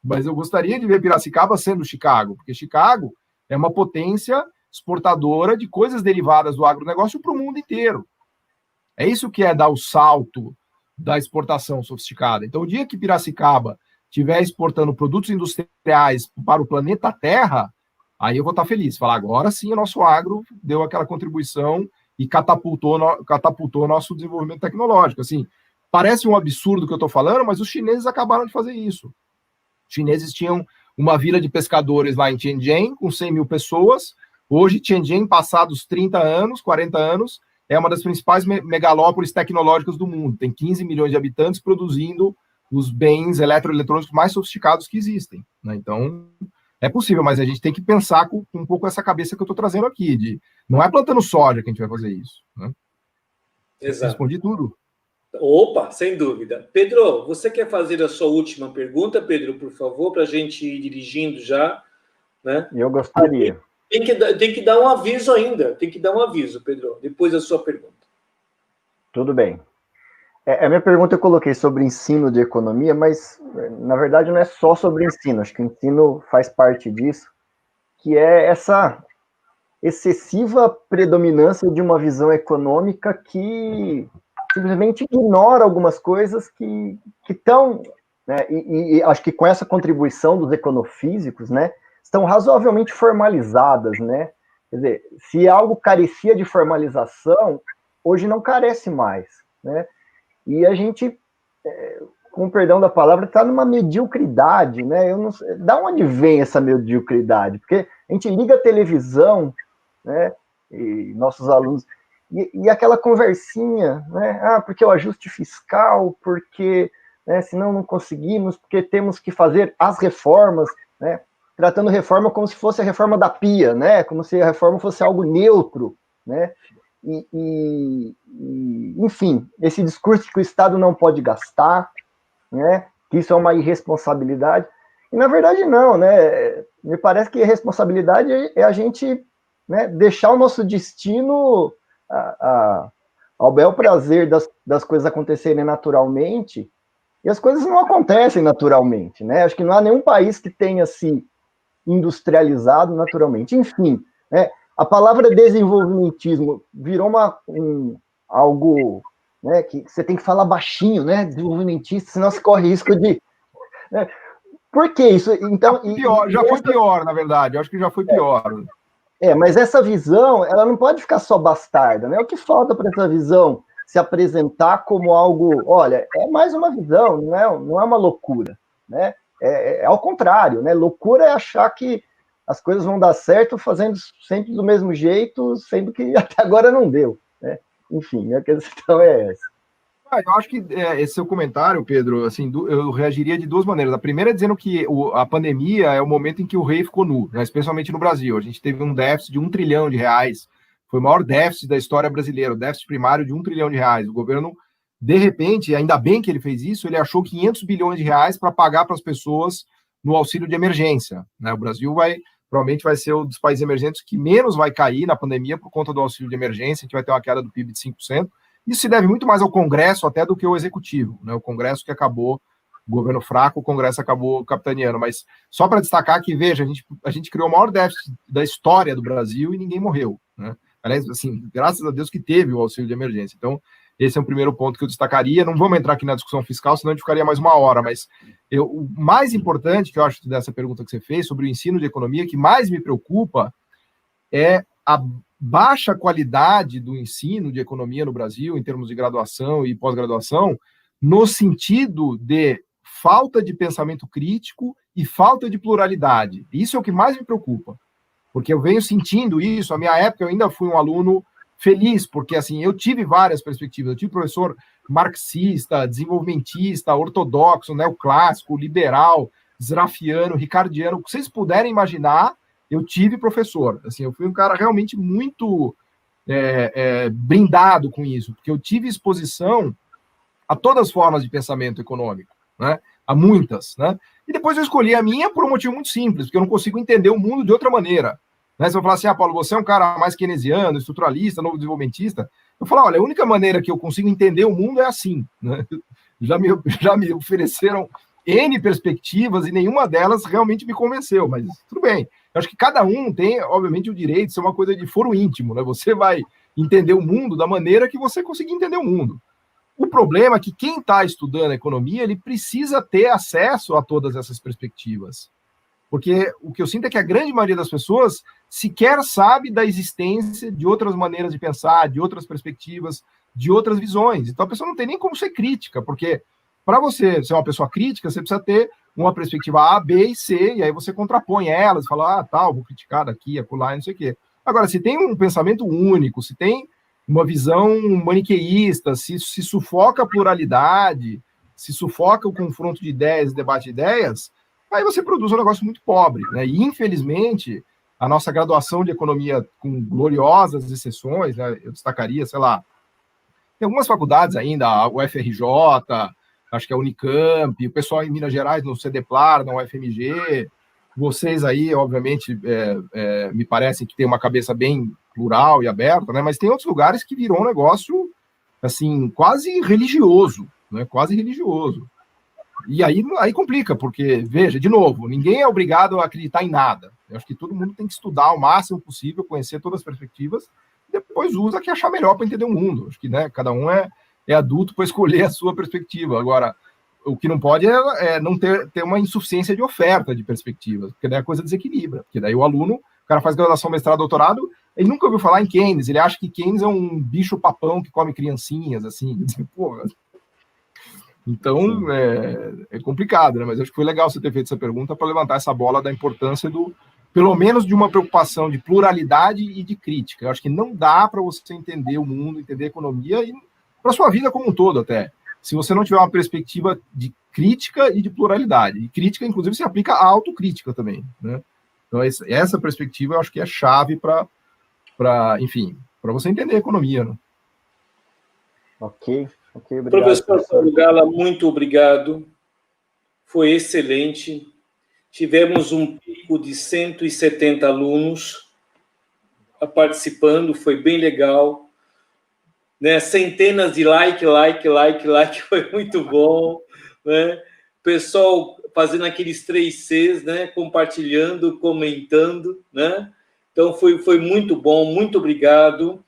Mas eu gostaria de ver Piracicaba sendo Chicago, porque Chicago é uma potência exportadora de coisas derivadas do agronegócio para o mundo inteiro. É isso que é dar o salto da exportação sofisticada. Então, o dia que Piracicaba estiver exportando produtos industriais para o planeta Terra, aí eu vou estar feliz. Falar, agora sim o nosso agro deu aquela contribuição e catapultou o nosso desenvolvimento tecnológico. Assim, parece um absurdo o que eu estou falando, mas os chineses acabaram de fazer isso. Os chineses tinham uma vila de pescadores lá em Tianjin, com 100 mil pessoas. Hoje, Tianjin, passados 30 anos, 40 anos, é uma das principais megalópolis tecnológicas do mundo. Tem 15 milhões de habitantes produzindo os bens eletroeletrônicos mais sofisticados que existem, né? Então, é possível, mas a gente tem que pensar com um pouco essa cabeça que eu estou trazendo aqui. Não é plantando soja que a gente vai fazer isso, né? Exato. Respondi tudo. Opa, sem dúvida. Pedro, você quer fazer a sua última pergunta, Pedro, por favor, para a gente ir dirigindo já, né? Eu gostaria. Tem que dar um aviso ainda. Tem que dar um aviso, Pedro, depois da sua pergunta. Tudo bem. A minha pergunta eu coloquei sobre ensino de economia, mas, na verdade, não é só sobre ensino. Acho que o ensino faz parte disso, que é essa excessiva predominância de uma visão econômica que simplesmente ignora algumas coisas que estão, né, e acho que com essa contribuição dos econofísicos, né, estão razoavelmente formalizadas, né? Quer dizer, se algo carecia de formalização, hoje não carece mais, né? E a gente, com o perdão da palavra, está numa mediocridade, né? Eu não sei, da onde vem essa mediocridade? Porque a gente liga a televisão, né? E nossos alunos, e aquela conversinha, né? Ah, porque o ajuste fiscal, porque, né, senão não conseguimos, porque temos que fazer as reformas, né? Tratando reforma como se fosse a reforma da pia, né? Como se a reforma fosse algo neutro, né? Enfim, esse discurso que o Estado não pode gastar, né? Que isso é uma irresponsabilidade. E, na verdade, não, né? Me parece que a responsabilidade é a gente, né, deixar o nosso destino ao bel prazer das coisas acontecerem naturalmente, e as coisas não acontecem naturalmente, né? Acho que não há nenhum país que tenha se industrializado naturalmente. Enfim, né? A palavra desenvolvimentismo virou algo, né, que você tem que falar baixinho, né? Desenvolvimentista, senão você corre risco de... Né? Por que isso? Então, já foi pior, na verdade. Eu acho que já foi pior. Mas essa visão, ela não pode ficar só bastarda, né? O que falta para essa visão se apresentar como algo, olha, é mais uma visão, não é uma loucura, né? É ao contrário, né? Loucura é achar que as coisas vão dar certo fazendo sempre do mesmo jeito, sendo que até agora não deu, né? Enfim, a questão é essa. Eu acho que esse seu comentário, Pedro, assim, eu reagiria de duas maneiras. A primeira é dizendo que a pandemia é o momento em que o rei ficou nu, né, especialmente no Brasil. A gente teve um déficit de R$1 trilhão. Foi o maior déficit da história brasileira, o déficit primário de R$1 trilhão. O governo, de repente, ainda bem que ele fez isso, ele achou R$500 bilhões para pagar para as pessoas no auxílio de emergência. Né? O Brasil provavelmente vai ser um dos países emergentes que menos vai cair na pandemia por conta do auxílio de emergência, que vai ter uma queda do PIB de 5%. Isso se deve muito mais ao Congresso até do que ao Executivo, né? O Congresso que acabou, o governo fraco, o Congresso acabou capitaneando. Mas só para destacar que, veja, a gente criou o maior déficit da história do Brasil e ninguém morreu, né? Aliás, assim, graças a Deus que teve o auxílio de emergência. Então, esse é o primeiro ponto que eu destacaria. Não vamos entrar aqui na discussão fiscal, senão a gente ficaria mais uma hora, mas o mais importante que eu acho dessa pergunta que você fez sobre o ensino de economia, que mais me preocupa é a baixa qualidade do ensino de economia no Brasil, em termos de graduação e pós-graduação, no sentido de falta de pensamento crítico e falta de pluralidade. Isso é o que mais me preocupa, porque eu venho sentindo isso. A minha época, eu ainda fui um aluno feliz, porque assim, eu tive várias perspectivas. Eu tive professor marxista, desenvolvimentista, ortodoxo, neoclássico, liberal, zrafiano, ricardiano, o que vocês puderem imaginar, eu tive professor. Assim, eu fui um cara realmente muito brindado com isso, porque eu tive exposição a todas as formas de pensamento econômico, né? A muitas, né? E depois eu escolhi a minha por um motivo muito simples, porque eu não consigo entender o mundo de outra maneira. Né? Se eu falar assim, Paulo, você é um cara mais keynesiano, estruturalista, novo desenvolvimentista, eu falo, olha, a única maneira que eu consigo entender o mundo é assim, né? Já me ofereceram N perspectivas e nenhuma delas realmente me convenceu, mas tudo bem. Eu acho que cada um tem, obviamente, o direito de ser uma coisa de foro íntimo, né? Você vai entender o mundo da maneira que você conseguir entender o mundo. O problema é que quem está estudando economia, ele precisa ter acesso a todas essas perspectivas. Porque o que eu sinto é que a grande maioria das pessoas sequer sabe da existência de outras maneiras de pensar, de outras perspectivas, de outras visões. Então a pessoa não tem nem como ser crítica, porque para você ser uma pessoa crítica, você precisa ter uma perspectiva A, B e C, e aí você contrapõe elas, fala, vou criticar daqui, acolá, e não sei o quê. Agora, se tem um pensamento único, se tem uma visão maniqueísta, se sufoca a pluralidade, se sufoca o confronto de ideias, debate de ideias, aí você produz um negócio muito pobre, né? E, infelizmente, a nossa graduação de economia, com gloriosas exceções, né? Eu destacaria, sei lá, tem algumas faculdades ainda, a UFRJ, acho que a Unicamp, o pessoal em Minas Gerais, no CEDEPLAR, na UFMG, vocês aí, obviamente, me parece que tem uma cabeça bem plural e aberta, né? Mas tem outros lugares que virou um negócio, assim, quase religioso, né? Quase religioso. E aí complica, porque, veja, de novo, ninguém é obrigado a acreditar em nada. Eu acho que todo mundo tem que estudar o máximo possível, conhecer todas as perspectivas, e depois usa a que achar melhor para entender o mundo. Acho que, né, cada um é adulto para escolher a sua perspectiva. Agora, o que não pode é não ter uma insuficiência de oferta de perspectivas, porque daí a coisa desequilibra. Porque daí o aluno, o cara faz graduação, mestrado, doutorado, ele nunca ouviu falar em Keynes, ele acha que Keynes é um bicho papão que come criancinhas, assim, porra. Então, é complicado, né? Mas acho que foi legal você ter feito essa pergunta para levantar essa bola da importância pelo menos de uma preocupação de pluralidade e de crítica. Eu acho que não dá para você entender o mundo, entender a economia e para a sua vida como um todo até, se você não tiver uma perspectiva de crítica e de pluralidade. E crítica, inclusive, se aplica à autocrítica também, né? Então, essa perspectiva eu acho que é chave para você entender a economia, né? Ok, obrigado. Professor Paulo Gala, muito obrigado. Foi excelente. Tivemos um pico de 170 alunos participando, foi bem legal. né? Centenas de like, foi muito bom, né? Pessoal fazendo aqueles 3 Cs, né? Compartilhando, comentando, né? Então, foi muito bom, muito obrigado.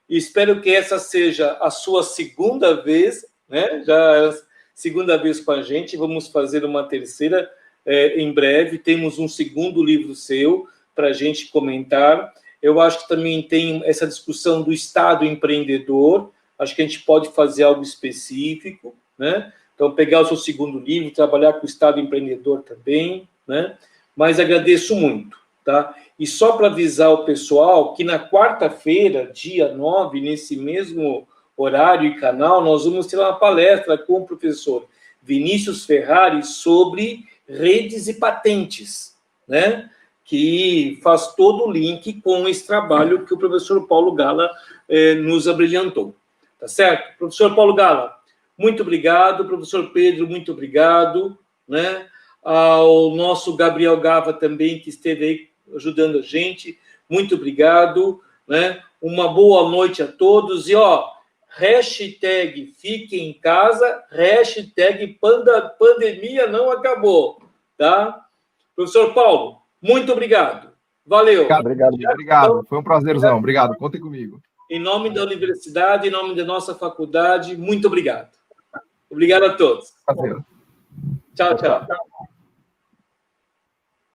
Espero que essa seja a sua segunda vez, né? Já é a segunda vez com a gente, vamos fazer uma terceira em breve. Temos um segundo livro seu para a gente comentar. Eu acho que também tem essa discussão do Estado empreendedor, acho que a gente pode fazer algo específico, né? Então, pegar o seu segundo livro, trabalhar com o Estado empreendedor também, né? Mas agradeço muito, tá? E só para avisar o pessoal que na quarta-feira, dia 9, nesse mesmo horário e canal, nós vamos ter uma palestra com o professor Vinícius Ferrari sobre redes e patentes, né? Que faz todo o link com esse trabalho que o professor Paulo Gala nos abrilhantou. Tá certo? Professor Paulo Gala, muito obrigado. Professor Pedro, muito obrigado, né? Ao nosso Gabriel Gava também, que esteve aí ajudando a gente, muito obrigado, né? Uma boa noite a todos e, hashtag fique em casa, hashtag pandemia não acabou, tá? Professor Paulo, muito obrigado. Valeu. Obrigado. Foi um prazerzão. Obrigado. Contem comigo. Em nome da universidade, em nome da nossa faculdade, muito obrigado. Obrigado a todos. Prazer. Tchau, tchau.